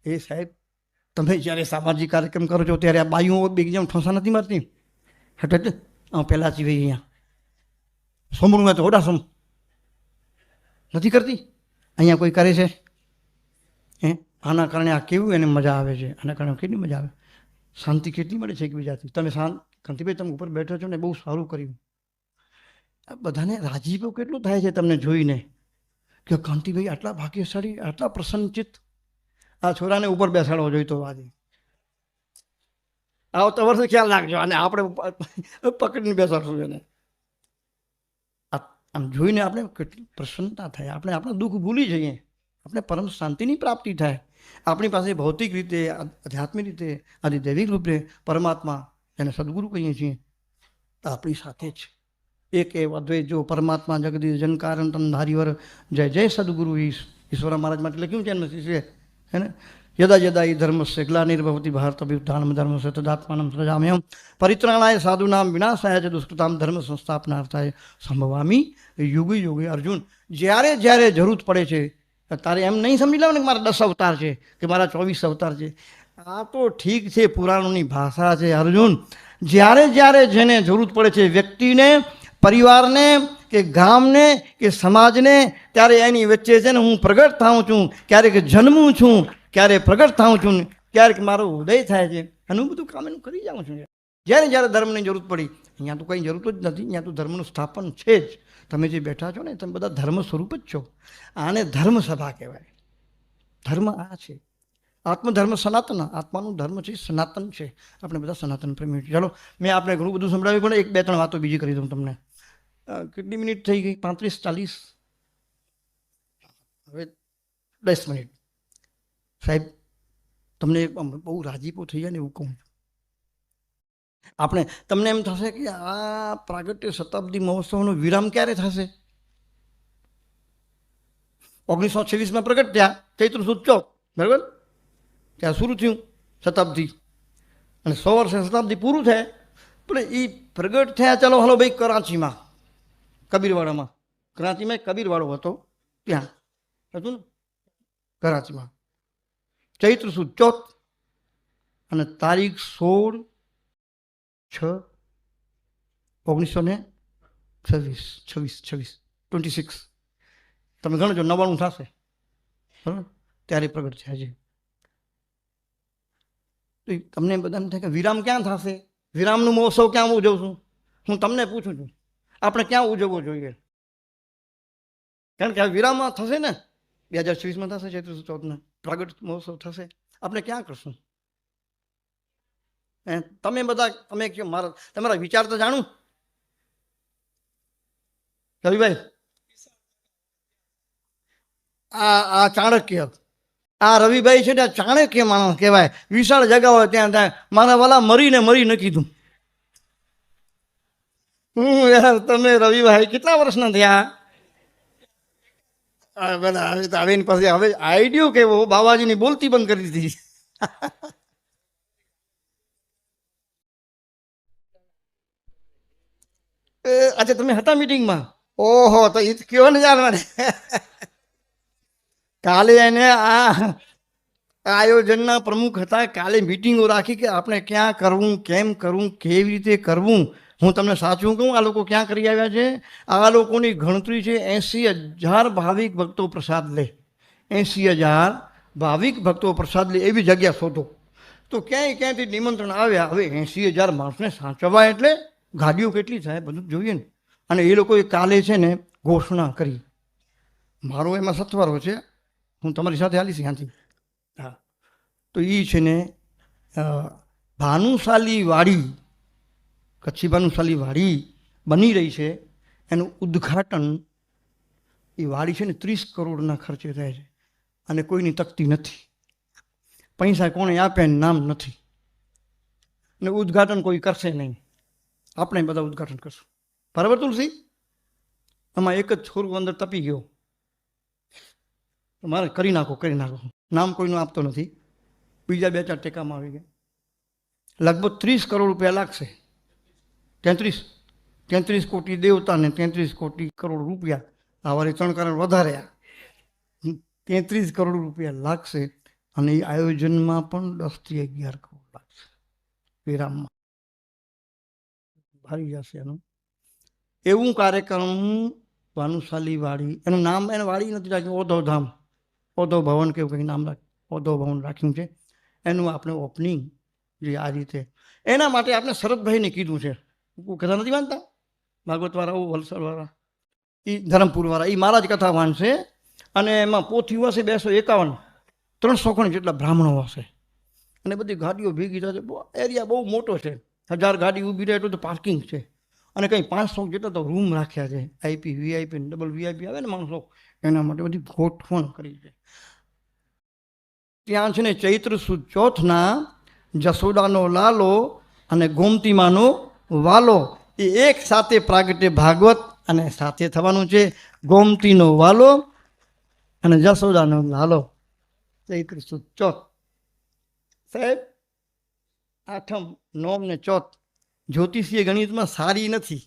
એ સાહેબ તમે જ્યારે સામાજિક કાર્યક્રમ કરો છો ત્યારે આ બાયુઓ એકદમ ઠોસા નથી મારતી. હટ પહેલાં જ ભાઈ અહીંયા સોમરૂમાં તો ઓડા સોમ નથી કરતી. અહીંયા કોઈ કરે છે હે? આના કારણે આ કેવું એને મજા આવે છે. આના કારણે કેટલી મજા આવે, શાંતિ કેટલી મળે છે એકબીજાથી. તમે કાંતિભાઈ તમે ઉપર બેઠો છો ને બહુ સારું કર્યું. આ બધાને રાજીપો કેટલું થાય છે તમને જોઈને કે કાંતિભાઈ આટલા ભાગ્યશાળી, આટલા પ્રસન્નચિત્ત. આ છોરાને ઉપર બેસાડવો જોઈતો આજે. આવતા વર્ષે ખ્યાલ રાખજો અને આપણે પકડીને બેસાડશું એને. આમ જોઈને આપણે કેટલી પ્રસન્નતા થાય. આપણે આપણા દુઃખ ભૂલી જઈએ. આપણે પરમ શાંતિની પ્રાપ્તિ થાય. આપણી પાસે ભૌતિક રીતે, આધ્યાત્મિક રીતે, આદિદૈવિક રૂપે પરમાત્મા એને સદગુરુ કહીએ છીએ આપણી સાથે જ એક એ અદ્વૈત જો પરમાત્મા જગદીશ જન કારણ તન ધારીવર જય જય સદગુરુ ઈશ્વર મહારાજ માટે લખ્યું છે એમ છે હે ને. યદા યદા ઈ ધર્મસ્ય ગ્લાનિર્ભવતિ ભારત અભ્યુત્થાનમ ધર્મસ્ય તદાત્માનમ સૃજામ્યહમ પરિત્રાણાય સાધુનામ વિનાશાય ચ દુષ્કૃતામ ધર્મ સંસ્થાપનાર્થાય સંભવામી યુગે યુગે. અર્જુન, જ્યારે જ્યારે જરૂર પડે છે તારે એમ નહીં સમજી લેવાનું કે મારા 10 અવતાર છે કે મારા 24 અવતાર છે. આ તો ઠીક છે, પુરાણોની ભાષા છે અર્જુન. જ્યારે જ્યારે જેને જરૂર પડે છે વ્યક્તિને, પરિવારને કે ગામને કે સમાજને, ત્યારે એની વચ્ચે છે ને હું પ્રગટ થાઉં છું. ક્યારેક જન્મું છું, ક્યારેક પ્રગટ થાઉં છું, ક્યારેક મારો ઉદય થાય છે અને હું બધું કામ એનું કરી જાઉં છું. જ્યારે જ્યારે ધર્મની જરૂર પડી, અહીંયા તો કંઈ જરૂર જ નથી. અહીંયા તો ધર્મનું સ્થાપન છે જ. તમે જે બેઠા છો ને તમે બધા ધર્મ સ્વરૂપ જ છો. આને ધર્મ સભા કહેવાય. ધર્મ આ છે. આત્મધર્મ સનાતન, આત્માનું ધર્મ છે સનાતન છે. આપણે બધા સનાતન પ્રેમી છીએ. ચાલો, મેં આપણે ઘણું બધું સંભળાવ્યું પણ 1-2-3 વાતો બીજી કરી દઉં તમને. કેટલી મિનિટ થઈ ગઈ? 35-40. હવે 10 મિનિટ. સાહેબ તમને બહુ રાજીપો થઈ જાય ને એવું કહું. આપણે તમને એમ થશે કે આ પ્રાગટ્ય શતાબ્દી મહોત્સવનો વિરામ ક્યારે થશે? 1926માં પ્રગટ થયા, ચૈત્ર સુદ 14, બરાબર? ત્યાં શરૂ થયું શતાબ્દી અને 100 વર્ષે શતાબ્દી પૂરું થાય. પણ એ પ્રગટ થયા, ચાલો હલો ભાઈ કરાચીમાં, કબીરવાડામાં. કરાચીમાં કબીરવાડો હતો, ત્યાં હતું ને કરાચીમાં. ચૈત્ર સુદ 14 અને તારીખ 16/6/1926 તમે ગણજો 99 થશે બરાબર ત્યારે પ્રગટ થયા છે. તો તમને બધાને થાય કે વિરામ ક્યાં થશે, વિરામનું મહોત્સવ ક્યાં ઉજવશું? હું તમને પૂછું છું આપણે ક્યાં ઉજવવો જોઈએ? કારણ કે આ વિરામમાં થશે ને 2026 થશે, ચૈત્ર સુદ 14 પ્રગટ મહોત્સવ થશે, આપણે ક્યાં કરશું? તમે બધા તમે કયો, તમારા વિચાર તો જાણું. રવિભાઈ, આ ચાણક્ય, આ રવિભાઈ છે ને ચાણક્ય માણસ કહેવાય. વિશાળ જગા હોય ત્યાં થાય મારા વાલા મરીને મરી ન કીધું. યાર તમે રવિભાઈ કેટલા વર્ષના થયા? બધા હવે એની પાસે હવે આઈડિયો કેવો, બાબાજીની બોલતી બંધ કરી દીધી. અચ્છા તમે હતા મીટિંગમાં? ઓહો, તો એ કયો ને યાર મને. કાલે એને આ આયોજનના પ્રમુખ હતા, કાલે મિટિંગો રાખી કે આપણે ક્યાં કરવું, કેમ કરવું, કેવી રીતે કરવું. હું તમને સાચું કહું, આ લોકો ક્યાં કરી આવ્યા છે? આ લોકોની ગણતરી છે 80,000 ભાવિક ભક્તો પ્રસાદ લે. 80,000 ભાવિક ભક્તો પ્રસાદ લે એવી જગ્યા શોધો. તો ક્યાંયથી નિમંત્રણ આવ્યા. હવે 80,000 માણસને સાચવવા એટલે ગાડીઓ કેટલી થાય બધું જોઈએ ને. અને એ લોકોએ કાલે છે ને ઘોષણા કરી. મારો એમાં સથવારો છે, હું તમારી સાથે હાલીશ ત્યાંથી. હા, તો એ છે ને ભાનુશાલી વાડી, કચ્છી ભાનુશાલી વાડી બની રહી છે. એનું ઉદ્ઘાટન, એ વાડી છે ને 30 કરોડના ખર્ચે થાય છે અને કોઈની તકતી નથી. પૈસા કોણે આપે નામ નથી. અને ઉદ્ઘાટન કોઈ કરશે નહીં, આપણે બધા ઉદ્ઘાટન કરશું. બરાબર તુલસી? આમાં એક જ છોરું અંદર તપી ગયો, મારે કરી નાખો. નામ કોઈનું આપતો નથી, બીજા 2-4 ટેકામાં આવી ગયા. લગભગ 30 કરોડ રૂપિયા લાગશે. 33 કોટી દેવતાને 33 કોટી કરોડ રૂપિયા. આ વારે 3 કરોડ વધારે, 33 કરોડ રૂપિયા લાગશે. અને એ આયોજનમાં પણ 10-11 કરોડ લાગશે. વિરામમાં ભારી જશે એનું. એવું કાર્યક્રમ ભાનુશાલી વાડી, એનું નામ એને વાડી નથી રાખ્યું, ઓધવ ધામ, ઓધવ ભવન કેવું કંઈક નામ ઓધવ ભવન રાખ્યું છે. એનું આપણે ઓપનિંગ જે આ રીતે, એના માટે આપણે શરદભાઈને કીધું છે. કથા નથી વાંચતા ભાગવતવાળા, વલસાડવાળા, એ ધરમપુરવાળા, એ મારા જ કથા વાંચશે. અને એમાં પોથીઓ હશે 251, 300 ખણ જેટલા બ્રાહ્મણો હશે. અને બધી ગાડીઓ ભેગી થશે. એરિયા બહુ મોટો છે, 1000 ગાડી ઊભી રહે એટલું તો પાર્કિંગ છે. અને કંઈ 500 જેટલા તો રૂમ રાખ્યા છે. આઈપી, વીઆઈપી, ડબલ વીઆઈપી આવે ને માણસો, એના માટે બધી ગોઠવણ કરી છે. ત્યાં છે ને ચૈત્ર સુદ ચોથના જસોદાનો લાલો અને ગોમતીમાનો વાલો એ એક સાથે પ્રાગટ્ય ભાગવત અને સાથે થવાનું છે. ગોમતીનો વાલો અને જસોદાનો લાલો, ચૈત્ર સુદ ચોથ. સાહેબ, 8મ, 9મ ને 4th જ્યોતિષીય ગણિતમાં સારી નથી,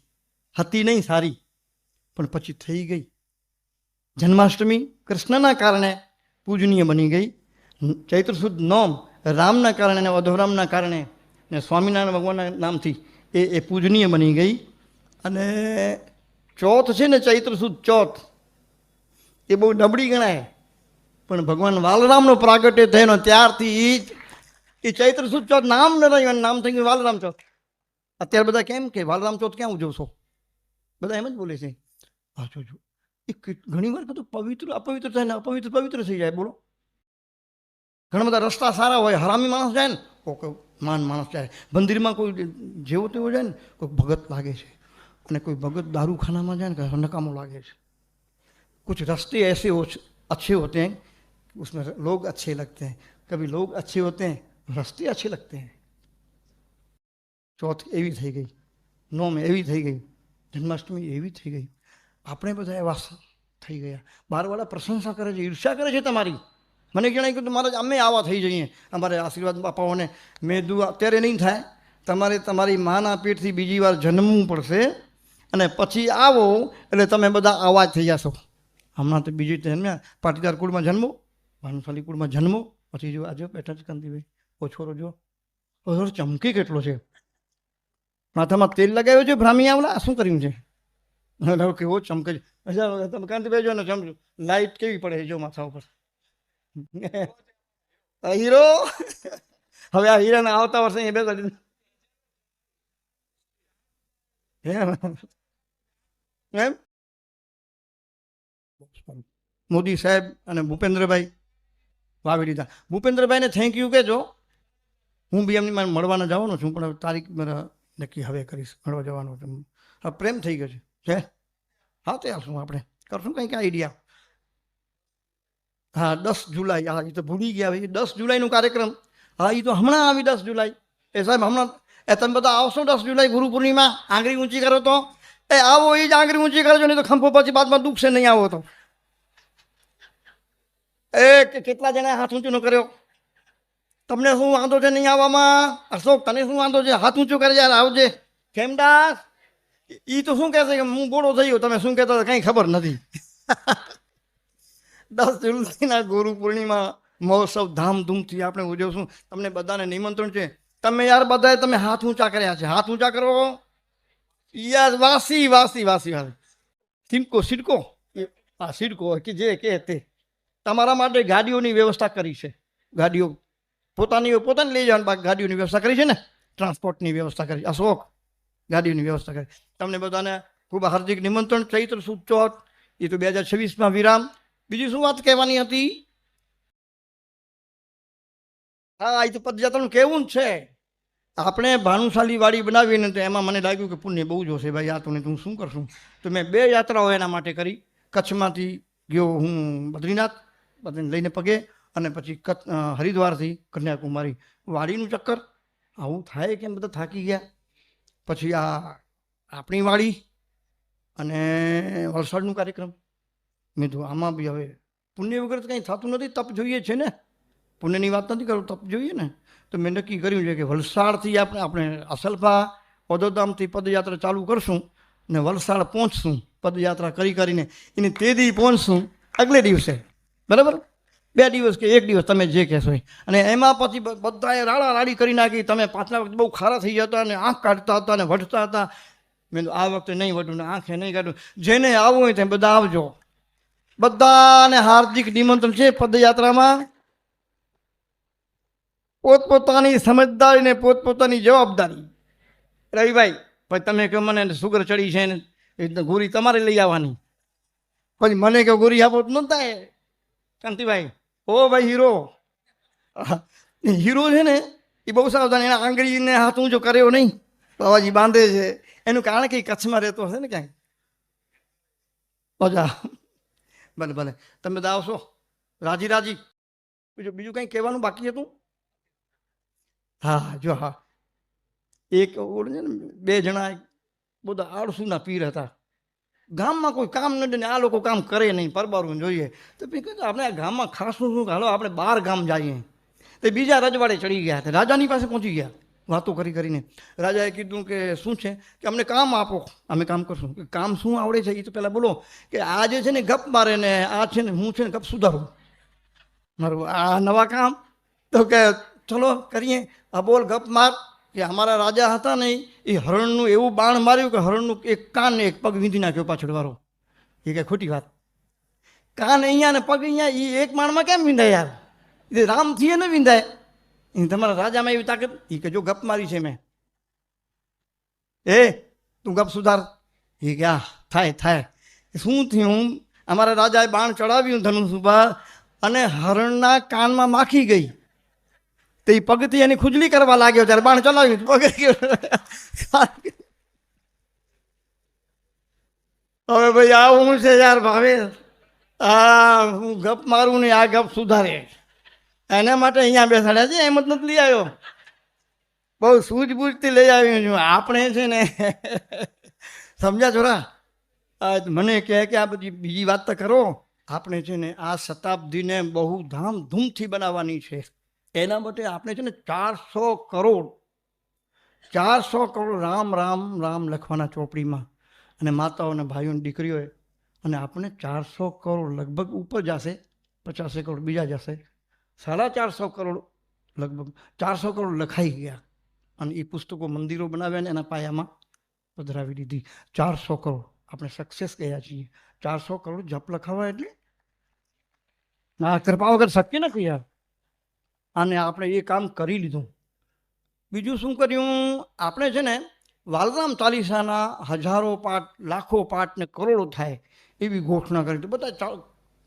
હતી નહીં સારી, પણ પછી થઈ ગઈ. જન્માષ્ટમી કૃષ્ણના કારણે પૂજનીય બની ગઈ. ચૈત્ર સુદ 9મ રામના કારણે અને અધોરામના કારણે ને સ્વામિનારાયણ ભગવાનના નામથી એ પૂજનીય બની ગઈ. અને ચોથ છે ને ચૈત્ર સુદ ચોથ, એ બહુ નબળી ગણાય, પણ ભગવાન વાલરામનો પ્રાગટ્ય થયેલો ત્યારથી એ ચૈત્ર સુદ ચોથ નામ ન રહ્યું, નામ થઈ ગયું વાલરામ ચોથ. અત્યારે બધા કેમ કે વાલરામ ચોથ ક્યાં ઉજવશો? બધા એમ જ બોલે છે. હા જોજો, એ ઘણી વાર બધું પવિત્ર અપવિત્ર થાય ને અપવિત્ર પવિત્ર થઈ જાય. બોલો, ઘણા બધા રસ્તા સારા હોય, હરામી માણસ જાય ને, કોઈ માન માણસ જાય, મંદિરમાં કોઈ જેવો તેવો જાય ને, કોઈ ભગત લાગે છે. અને કોઈ ભગત દારૂખાનામાં જાય ને નકામો લાગે છે. कुछ रास्ते ऐसे अच्छे होते हैं उसमें लोग अच्छे लगते हैं, कभी लोग अच्छे होते हैं रास्ते अच्छे लगते हैं. ચોથ એવી થઈ ગઈ, 9મ એવી થઈ ગઈ, જન્માષ્ટમી એવી થઈ ગઈ. આપણે બધા એવા થઈ ગયા. બહારવાળા પ્રશંસા કરે છે, ઈર્ષા કરે છે તમારી. મને જણાય કે મારે અમે આવા થઈ જઈએ, અમારે આશીર્વાદ અપાવોને. મેં દુઆ અત્યારે નહીં થાય, તમારે તમારી માના પેટથી બીજી વાર જન્મવું પડશે અને પછી આવો એટલે તમે બધા આવા જ થઈ જશો. હમણાં તો બીજી જન્મ્યા, પાટીદાર કુળમાં જન્મો, ભાનુશાલી કુળમાં જન્મો, પછી જો આજે બેઠા જ કાંતિભાઈ, ઓ છોરો જો ચમકી કેટલો છે, માથામાં તેલ લગાવ્યું છે ભ્રામી આવલા, શું કર્યું છે? કેવો ચમકે છે. અચ્છા તમે કાંતિભાઈ જો ને સમજો લાઈટ કેવી પડે છે જો માથા ઉપર. આ હીરો હવે આ હીરાને આવતા વર્ષે અહીંયા બેસાડી એમ. મોદી સાહેબ અને ભૂપેન્દ્રભાઈ વાવી દીધા. ભૂપેન્દ્રભાઈને થેન્ક યુ કહેજો. હું બી એમની મને મળવાના જવાનો છું, પણ તારીખ મારા નક્કી હવે કરીશ મળવા જવાનો છું. હવે પ્રેમ થઈ ગયો છે. હા તે આવશું આપણે કરશું કંઈક આઈડિયા. હા 10 જુલાઈ, હા એ તો ભૂલી ગયા ભાઈ, 10 જુલાઈનો કાર્યક્રમ. હા એ તો હમણાં આવી 10 જુલાઈ. એ સાહેબ હમણાં તમે બધા આવશો 10 જુલાઈ ગુરુ પૂર્ણિમા, આંગળી ઊંચી કરો તો. એ આવો એ જ આંગળી ઊંચી કરજો, નહીં તો ખંભો પછી બાદમાં દુખશે નહીં આવો તો. એ કેટલા જણા હાથ ઊંચું ન કર્યો? તમને શું વાંધો છે નહીં આવવામાં? અશોક તને શું વાંધો છે? હાથ ઊંચું કરે યાર, આવજે. ખેમદાસ એ તો શું કહેશે કે હું બોળો થઈ ગયો, તમે શું કહેતા હતા કંઈ ખબર નથી. 10 જુલાઈના ગુરુ પૂર્ણિમા મહોત્સવ ધામધૂમથી આપણે ઉજવશું. તમને બધાને નિમંત્રણ છે. તમે યાર બધાએ તમે હાથ ઊંચા કર્યા છે, હાથ ઊંચા કરો યાર. વાસી વાસી વાસી વાસી સિડકો સિડકો, હા સિડકો કે જે કે તે તમારા માટે ગાડીઓની વ્યવસ્થા કરી છે. ગાડીઓ પોતાની લઈ જવાની, બાકી ગાડીઓની વ્યવસ્થા કરી છે ને, ટ્રાન્સપોર્ટની વ્યવસ્થા કરી. અશોક ગાડીઓની વ્યવસ્થા કરી. તમને બધાને ખૂબ હાર્દિક નિમંત્રણ. ચૈત્ર સુદ ચોથ એ તો 2026માં વિરામ. બીજી શું વાત કહેવાની હતી? હા એ તો પદયાત્રાનું કેવું જ છે. આપણે ભાનુશાલી વાડી બનાવીને તો એમાં મને લાગ્યું કે પુણ્ય બહુ જ હશે ભાઈ, આ તો હું શું કરશું. તો મેં 2 યાત્રાઓ એના માટે કરી. કચ્છમાંથી ગયો હું બદ્રીનાથ, બદ્રીનાથ લઈને પગે, અને પછી હરિદ્વારથી કન્યાકુમારી વાડીનું ચક્કર. આવું થાય કેમ, બધા થાકી ગયા. પછી આ આપણી વાડી અને વલસાડનું કાર્યક્રમ. મેં તો આમાં બી હવે પુણ્ય વગર તો કંઈ થતું નથી, તપ જોઈએ છે ને. પુણ્યની વાત નથી કરું, તપ જોઈએ ને. તો મેં નક્કી કર્યું છે કે વલસાડથી આપણે અસલફા ઓદોદામથી પદયાત્રા ચાલુ કરશું ને વલસાડ પહોંચશું. પદયાત્રા કરીને એની તેદી પહોંચશું આગલે દિવસે, બરાબર? 2 દિવસ કે 1 દિવસ તમે જે કહેશો. અને એમાં પછી બધાએ રાડી કરી નાખી. તમે પાછલા વખતે બહુ ખારા થઈ જતા અને આંખ કાઢતા હતા અને વઢતા હતા. મેં તો આ વખતે નહીં વઢું ને આંખે નહીં કાઢું. જેને આવવું હોય તે બધા આવજો. બધાને હાર્દિક નિમંત્રણ છે. પદયાત્રામાં પોતપોતાની સમજદારી ને પોતપોતાની જવાબદારી. રવિભાઈ પછી તમે કહો મને સુગર ચડી છે ને એ ગોરી તમારે લઈ આવવાની, પછી મને કહો ગોરી આપો તો ન થાય. કાંતિભાઈ ઓ ભાઈ હીરો, હીરો છે ને એ બહુ સાવધાન. એના આંગળીને હાથ ઊંચો કર્યો નહીં, બાવાજી બાંધે છે. એનું કારણ કે કચ્છમાં રહેતો હશે ને ક્યાંય. મજા ભલે ભલે તમે બધા આવશો રાજી. બીજું કંઈ કહેવાનું બાકી હતું? હા જો હા એક છે ને 2 જણા બધા આળસુના પીર હતા. ગામમાં કોઈ કામ નથી ને આ લોકો કામ કરે નહીં, પરબારું જોઈએ. તો પછી આપણે આ ગામમાં ખાસું શું, હાલો આપણે 12 ગામ જઈએ. તો બીજા રજવાડે ચડી ગયા હતા, રાજાની પાસે પહોંચી ગયા વાતો કરીને. રાજાએ કીધું કે શું છે? કે અમને કામ આપો, અમે કામ કરશું. કે કામ શું આવડે છે એ તો પહેલાં બોલો. કે આ જે છે ને ગપ મારે ને આ છે ને હું છે ને ગપ સુધારું મારું આ નવા કામ. તો કે ચલો કરીએ. આ બોલ ગપ માર. કે અમારા રાજા હતા ને એ હરણનું એવું બાણ માર્યું કે હરણનું એક કાન ને એક પગ વીંધી નાખ્યો પાછળ વાળો. એ કઈ ખોટી વાત? કાન અહીંયા ને પગ અહીંયા, એ એક માણમાં કેમ વીંધાય યાર? એ રામથી ને વીંધાય. એ તમારા રાજામાં એવી તાકાત. એ કે જો ગપ મારી છે મેં. એ તું ગપ સુધાર. એ ક્યાં થાય. શું થયું? અમારા રાજાએ બાણ ચડાવ્યું ધનુષ ઉપર અને હરણના કાનમાં માખી ગઈ. તો એ પગથી એની ખુજલી કરવા લાગ્યો ત્યારે બાણ ચલાવ્યું પગ ગયો. હવે ભાઈ આવું છે યાર ભાવે. હું ગપ મારું ને આ ગપ સુધારે એના માટે અહીંયા બેસાડ્યા છે. એમ જ નથી લઈ આવ્યો, બહુ સૂઝબૂઝથી લઈ આવ્યો છું. આપણે છે ને સમજ્યા છોરા? મને કહે કે આ બધી બીજી વાત તો કરો. આપણે છે ને આ શતાબ્દીને બહુ ધામધૂમથી બનાવવાની છે. એના માટે આપણે છે ને 400 કરોડ રામ રામ રામ લખવાના ચોપડીમાં. અને માતાઓ અને ભાઈઓ અને દીકરીઓએ. અને આપણે 400 કરોડ લગભગ ઉપર જશે. 50 કરોડ બીજા જશે. 450 કરોડ લગભગ 400 કરોડ લખાઈ ગયા. અને એ પુસ્તકો મંદિરો બનાવ્યા ને એના પાયામાં પધરાવી દીધી. 400 કરોડ આપણે સક્સેસ ગયા છીએ. 400 કરોડ જપ લખાવા એટલે ના, કૃપા વગર શક્ય નથી યાર. અને આપણે એ કામ કરી લીધું. બીજું શું કર્યું આપણે છે ને, વાલરામ ચાલીસાના હજારો પાઠ, લાખો પાઠ ને કરોડો થાય એવી ઘોષણા કરી. તો બધા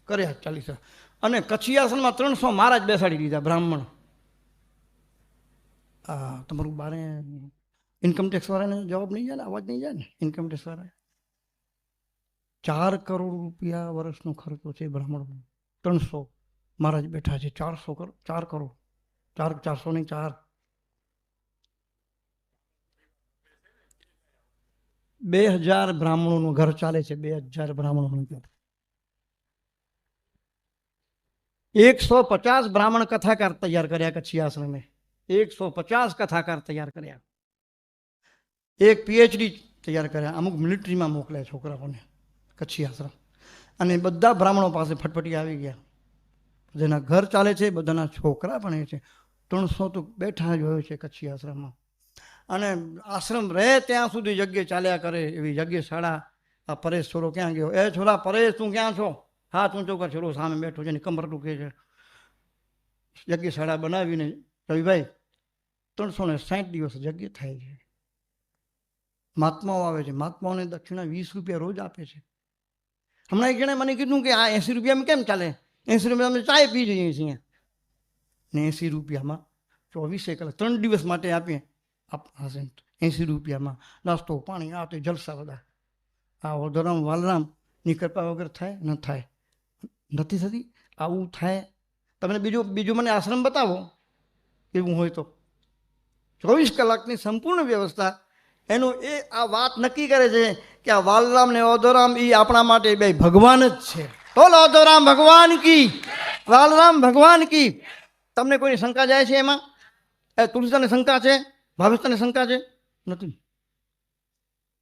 કર્યા ચાલીસા. અને કચ્છી આસનમાં 300 મહારાજ બેસાડી દીધા, બ્રાહ્મણ. તમારું બારે ઇન્કમટેક્સ વાળાને જવાબ નહીં જાય ને, અવાજ નહીં જાય ને ઇન્કમટેક્સ વાળા. 4 કરોડ રૂપિયા વર્ષનો ખર્ચો છે બ્રાહ્મણનો. 300 મહારાજ બેઠા છે. 400 કરોડ, 4 કરોડ, 400 નહીં 4. 2000 બ્રાહ્મણોનું ઘર ચાલે છે. 2000 બ્રાહ્મણોનું ઘર. 150 બ્રાહ્મણ કથાકાર તૈયાર કર્યા કચ્છી આશ્રમે. 150 કથાકાર તૈયાર કર્યા. એક PhD તૈયાર કર્યા. અમુક મિલિટરીમાં મોકલ્યા છોકરાઓને કચ્છી આશ્રમ. અને બધા બ્રાહ્મણો પાસે ફટફટી આવી ગયા. બધાના ઘર ચાલે છે, બધાના છોકરા ભણે છે. 300 તો બેઠા જ હોય છે કચ્છી આશ્રમમાં. અને આશ્રમ રહે ત્યાં સુધી યજ્ઞ ચાલ્યા કરે એવી યજ્ઞશાળા. આ પરેશ છોરો ક્યાં ગયો? એ છોરા પરેશ, તું ક્યાં છો? હાથ ઊંચો કર. છોરો સામે બેઠો છે, એની કમર દુખે છે. યજ્ઞશાળા બનાવીને રવિભાઈ 360 દિવસ યજ્ઞ થાય છે. મહાત્માઓ આવે છે. મહાત્માઓને દક્ષિણા 20 રૂપિયા રોજ આપે છે. હમણાં એક જણે મને કીધું કે આ 80 રૂપિયામાં કેમ ચાલે? 80 રૂપિયામાં અમે ચાય પી જઈએ છીએ ને 80 રૂપિયામાં 24 કલાક 3 દિવસ માટે આપીએ. 80 રૂપિયામાં નાસ્તો પાણી આ તે જલસા બધા. આ ઓધરામ વાલરામની કૃપા વગર થાય ન થાય, નથી થતી. આવું થાય. તમને બીજું મને આશ્રમ બતાવો એવું હોય તો. 24 કલાકની સંપૂર્ણ વ્યવસ્થા. એનું એ આ વાત નક્કી કરે છે કે આ વાલરામ ને ઓધોરામ એ આપણા માટે બે ભગવાન જ છે. બોલો ઓધોરામ ભગવાન કી, વાલરામ ભગવાન કી. તમને કોઈ શંકા જાય છે એમાં? એ તુલસીને શંકા છે? ભાવેશને શંકા છે? નથી.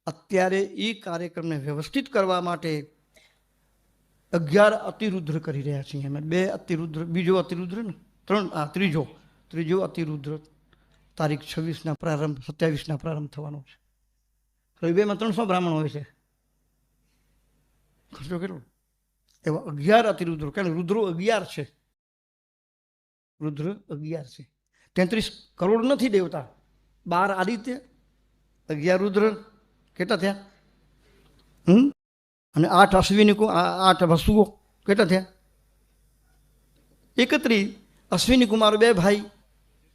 અત્યારે એ કાર્યક્રમને વ્યવસ્થિત કરવા માટે 11 અતિરુદ્ર કરી રહ્યા છીએ અમે. 2 અતિરુદ્ર, બીજો અતિરુદ્ર ને ત્રીજો અતિરુદ્ર તારીખ 26ના પ્રારંભ, 27ના પ્રારંભ થવાનો છે. રવિવારમાં 300 બ્રાહ્મણ હોય છે. ખર્ચો કેટલો? એવા 11 અતિરુદ્રો. કારણ રુદ્રો 11 છે. રુદ્ર 11 છે. 33 કરોડ નથી દેવતા. 12 આદિત્ય, 11 રુદ્ર, કેટલા થયા? અને 8 અશ્વિનિકો, 8 વસુઓ, કેટલા થયા? 31 અશ્વિની કુમાર 2 ભાઈ,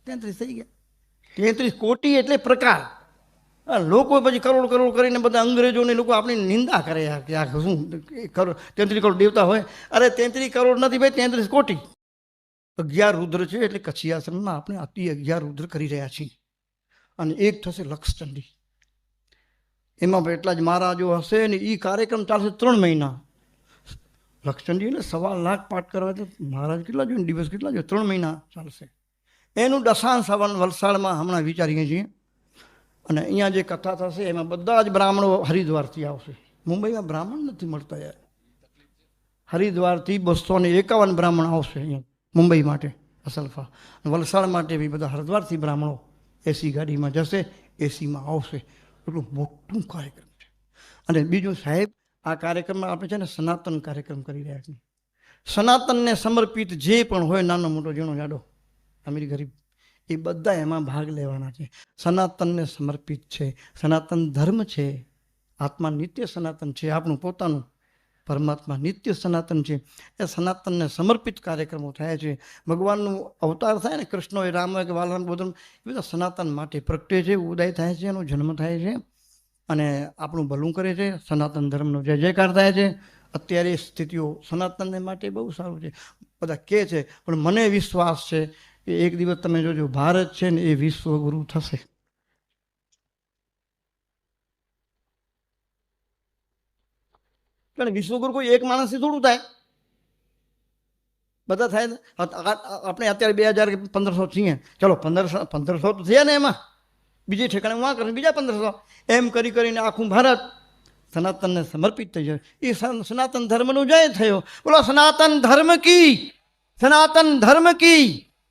33 થઈ ગયા. 33 કોટી એટલે પ્રકાર. લોકો પછી કરોડ કરીને બધા અંગ્રેજોને લોકો આપણી નિંદા કરે કે આ શું 33 કરોડ દેવતા હોય. અરે 33 કરોડ નથી ભાઈ, 33 કોટી. 11 રુદ્ર છે. એટલે કચ્છી આશ્રમમાં આપણે અતિ 11 રુદ્ર કરી રહ્યા છીએ. અને એક થશે લક્ષચંડી. એમાં પણ એટલા જ મહારાજો હશે ને એ કાર્યક્રમ ચાલશે 3 મહિના. લક્ષચંડી એટલે 1.25 લાખ પાઠ કરવા છે. મહારાજ કેટલા જોઈએ, દિવસ કેટલા જોઈએ? 3 મહિના ચાલશે. એનું દશાંશ હવન વલસાડમાં હમણાં વિચારીએ છીએ. અને અહીંયા જે કથા થશે એમાં બધા જ બ્રાહ્મણો હરિદ્વારથી આવશે. મુંબઈમાં બ્રાહ્મણ નથી મળતા યાર. હરિદ્વારથી 251 બ્રાહ્મણ આવશે અહીંયા મુંબઈ માટે અસલફા. વલસાડ માટે બી બધા હરિદ્વારથી બ્રાહ્મણો એસી ગાડીમાં જશે, એસીમાં આવશે. એટલું મોટું કાર્યક્રમ છે. અને બીજું સાહેબ, આ કાર્યક્રમમાં આપણે છે ને સનાતન કાર્યક્રમ કરી રહ્યા છીએ. સનાતનને સમર્પિત જે પણ હોય, નાનો મોટો ઝીણો જાડો, અમીર ગરીબ, એ બધા એમાં ભાગ લેવાના છે. સનાતનને સમર્પિત છે. સનાતન ધર્મ છે. આત્મા નિત્ય સનાતન છે. આપણું પોતાનું પરમાત્મા નિત્ય સનાતન છે. એ સનાતનને સમર્પિત કાર્યક્રમો થાય છે. ભગવાનનું અવતાર થાય ને, કૃષ્ણ હોય, રામ હોય કે વાલરામ બોધન, એ બધા સનાતન માટે પ્રગટે છે, ઉદય થાય છે, એનો જન્મ થાય છે અને આપણું ભલું કરે છે. સનાતન ધર્મનો જય જયકાર થાય છે. અત્યારે સ્થિતિઓ સનાતનને માટે બહુ સારું છે. બધા કહે છે, પણ મને વિશ્વાસ છે કે એક દિવસ તમે જોજો, ભારત છે ને એ વિશ્વગુરુ થશે. કારણ વિશ્વગુરુ કોઈ એક માણસથી થોડું થાય, બધા થાય. આપણે અત્યારે 2000 કે 1500 છીએ, ચલો 1500 તો થયા ને, એમાં બીજી ઠેકાણે વાં કરે બીજા 1500, એમ કરીને આખું ભારત સનાતનને સમર્પિત થઈ જાય. એ સનાતન ધર્મનો જય થયો. બોલો સનાતન ધર્મ કી, સનાતન ધર્મ કી,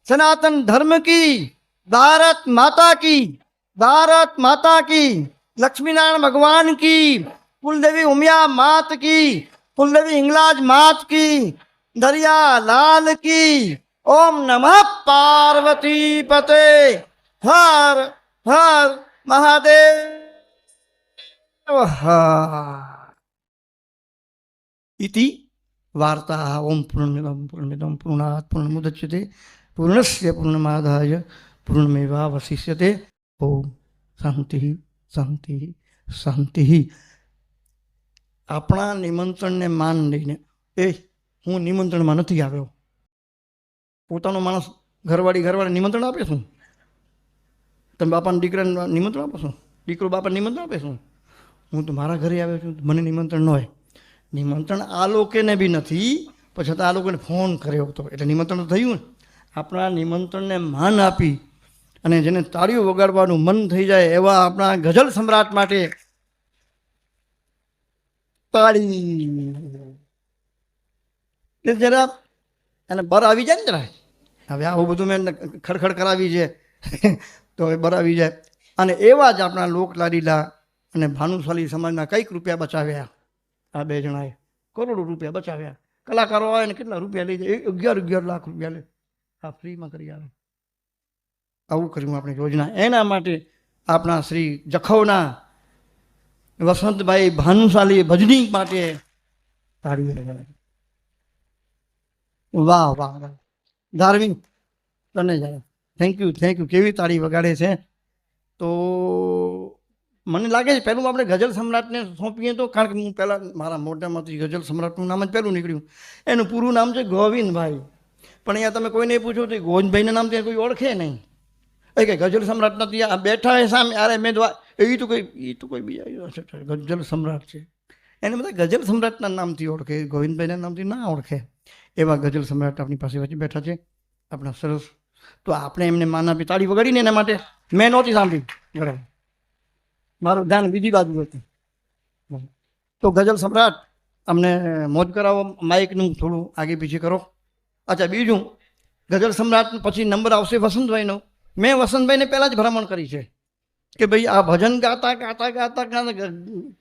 સનાતન ધર્મ કી, ભારત માતા કી. भारत माता की, लक्ष्मी नारायण भगवान की, कुलदेवी उमिया मात की, कुलदेवी हिंगलाज मात की, दरिया लाल की। ओम नमः पार्वती पते, हर हर महादेव। इति वार्ता। ओम पूर्णमिदं पूर्णात् पूर्णमुदच्यते पूर्णस्य पूर्णमादाय पूर्णमेवावशिष्यते। ओम शांति शांति शांति। આપણા નિમંત્રણને માન લઈને હું નિમંત્રણમાં નથી આવ્યો. પોતાનો માણસ ઘરવાળી નિમંત્રણ આપે છું. તમે બાપાના દીકરાને નિમંત્રણ આપો છો, દીકરો બાપાને નિમંત્રણ આપે છું. હું તો મારા ઘરે આવ્યો છું, મને નિમંત્રણ ન હોય. નિમંત્રણ આ લોકોને બી નથી, પણ છતાં આ લોકોને ફોન કર્યો હતો એટલે નિમંત્રણ તો થયું ને. આપણા નિમંત્રણને માન આપી અને જેને તાળીઓ વગાડવાનું મન થઈ જાય એવા આપણા ગઝલ સમ્રાટ માટે તાળી જરા અને બર આવી જાય ને જરા. હવે આવું બધું મેં ખડખડ કરાવી છે તો હવે બર આવી જાય. અને એવા જ આપણા લોકલાડીલા અને ભાનુશાલી સમાજના કંઈક રૂપિયા બચાવ્યા. આ બે જણાએ કરોડો રૂપિયા બચાવ્યા. કલાકારો આવે ને કેટલા રૂપિયા લઈ જાય, 11 લાખ રૂપિયા લે. આ ફ્રીમાં કરી આવે. આવું કર્યું આપણે યોજના. એના માટે આપણા શ્રી જખૌના વસંતભાઈ ભાનુશાલી ભજની માટે તાળીઓ. વાહ વાહ વાહ ધાર્મિક તને જાય. Thank you. કેવી તાળી વગાડે છે. તો મને લાગે છે પહેલું આપણે ગઝલ સમ્રાટને સોંપીએ તો, કારણ કે હું પહેલાં મારા મોઢામાંથી ગઝલ સમ્રાટનું નામ જ પહેલું નીકળ્યું. એનું પૂરું નામ છે ગોવિંદભાઈ. પણ અહીંયા તમે કોઈને પૂછો તો ગોવિંદભાઈના નામ ત્યાં કોઈ ઓળખે નહીં. એ કંઈ ગઝલ સમ્રાટ નથી. આ બેઠા એ સામે અરે મેં એ તો કોઈ બીજા ગઝલ સમ્રાટ છે. એને બધા ગઝલ સમ્રાટના નામથી ઓળખે, ગોવિંદભાઈના નામથી ના ઓળખે. એવા ગઝલ સમ્રાટ આપણી પાસે વચ્ચે બેઠા છે આપણા સરસ. તો આપણે એમને માન આપી તાળી વગાડીને એના માટે. મેં નહોતી સાંભળી, બરાબર, મારું ધ્યાન બીજી બાજુ હતું. તો ગઝલ સમ્રાટ અમને મોજ કરાવો. માઇકનું થોડું આગે પીછે કરો. અચ્છા, બીજું ગઝલ સમ્રાટ પછી નંબર આવશે વસંતભાઈનો. મેં વસંતભાઈને પહેલાં જ ભલામણ કરી છે કે ભાઈ આ ભજન ગાતા ગાતા ગાતા ગાતા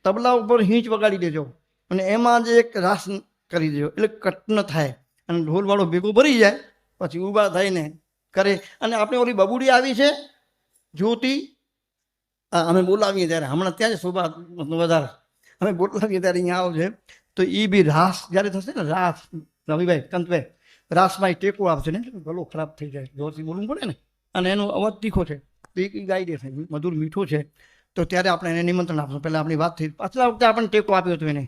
તબલા ઉપર હીંચ વગાડી દેજો અને એમાં જ એક રાસ કરી દેજો એટલે કટ ન થાય અને ઢોલવાળો ભેગો ભરી જાય પછી ઊભા થઈને કરે. અને આપણે ઓલી બબુડી આવી છે જ્યોતિ, અમે બોલાવીએ ત્યારે હમણાં ત્યાં જ શોભા વધારે અમે બોલાવીએ ત્યારે અહીંયા આવશે તો એ બી રાસ જ્યારે થશે ને, રાસ રવિભાઈ કંતભાઈ રાસમાં ટેકો આપશે ને ગળો ખરાબ થઈ જાય, જોરથી બોલવું પડે ને. અને એનો અવાજ તીખો છે તો એ ગાઈ દેશે, મધુર મીઠું છે. તો ત્યારે આપણે એને નિમંત્રણ આપશું. પહેલાં આપણી વાત થઈ, પાછલા વખતે આપણને ટેકો આપ્યો હતો એને.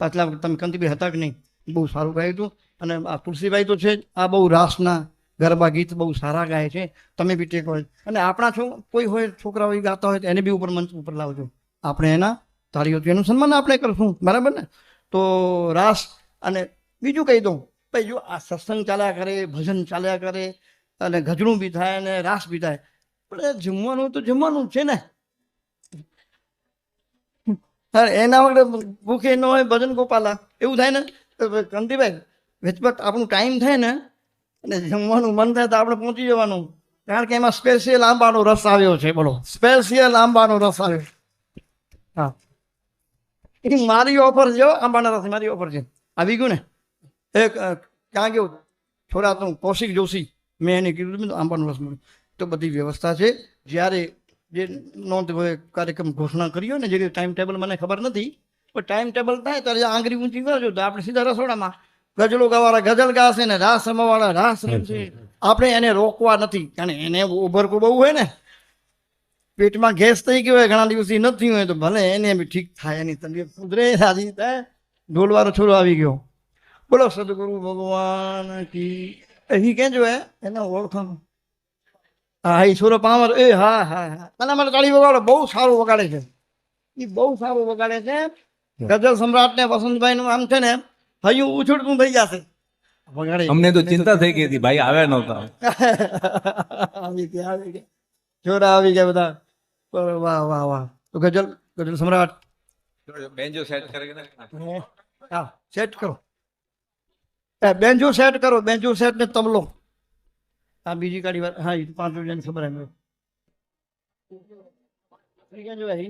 પાછલા વખતે તમે કંતીભાઈ હતા કે નહીં, બહુ સારું ગાયું હતું. અને આ તુલસીભાઈ તો છે, આ બહુ રાસના ગરબા ગીત બહુ સારા ગાય છે. તમે બી ટેકો હોય અને આપણા કોઈ હોય છોકરા હોય ગાતા હોય તો એને બી ઉપર મંચ ઉપર લાવજો. આપણે એના તાળીઓથી એનું સન્માન આપણે કરશું, બરાબર ને. તો રાસ અને બીજું કહી દઉં ભાઈ, જો આ સત્સંગ ચાલ્યા કરે, ભજન ચાલ્યા કરે અને ગજરું બી થાય અને રાસ બી થાય, પણ જમવાનું તો જમવાનું છે ને. એના વગર ભૂખે ન હોય ભજન ગોપાલા એવું થાય ને. કંતીભાઈ વચપત આપણું ટાઈમ થાય ને અને જમવાનું મન થાય તો આપણે પહોંચી જવાનું, કારણ કે એમાં સ્પેશિયલ આંબાનો રસ આવ્યો છે. બોલો, સ્પેશિયલ આંબાનો રસ આવ્યો. હા, એ મારી ઓફર છે, આંબાના રસ મારી ઓફર છે. આવી ગયું ને. એક ક્યાં ગયો છોરા તું કૌશિક જોશી, મેં એને કીધું આંબાનો રસ મળ્યો. તો બધી વ્યવસ્થા છે. જ્યારે જે નોંધ કાર્યક્રમ ઘોષણા કરી હોય ને, જે ટાઈમ ટેબલ મને ખબર નથી, પણ ટાઈમ ટેબલ થાય ત્યારે આંગળી ઊંચી કરજો તો આપણે સીધા રસોડામાં. ગઝલો ગાવાળા ગઝલ ગાશે ને રાસ રમવાવાળા રાસ રમશે. આપણે એને રોકવા નથી, કારણ એને ઉભરકો બહુ હોય ને, પેટમાં ગેસ થઈ ગયો હોય ઘણા દિવસથી નથી હોય તો ભલે એને બી ઠીક થાય, એની તબિયત સુધરે, રાજી થાય. ઢોલવાળો છોડો આવી ગયો. બોલો સદગુરુ ભગવાન કી. એ ક્યાં જો એને ઓળખાણ. હા, એ છોરો પાવર. એ હા હા હા, તને મને તાળી વગાડો. બહુ સારું વગાડે છે, એ બહુ સારું વગાડે છે. ગઝલ સમ્રાટ ને વસંતભાઈ નું આમ છે ને હયું ઉછળતું થઈ જશે વગાડે. અમને તો ચિંતા થઈ ગઈ હતી, ભાઈ આવ્યા નહોતા. આવી ગયા છોરા આવી ગયા બધા. વાહ વાહ વાહ. તો ગઝલ સમ્રાટ બેન્જો સેટ કરી હા સેટ કરો. બેન્જો સેટ કરો, બેન્જો સેટ ને તબલો. આ બીજી કાઢી વાત. હા, 5 રૂપિયાની ખબર એમ. ક્યાં જોયા છે?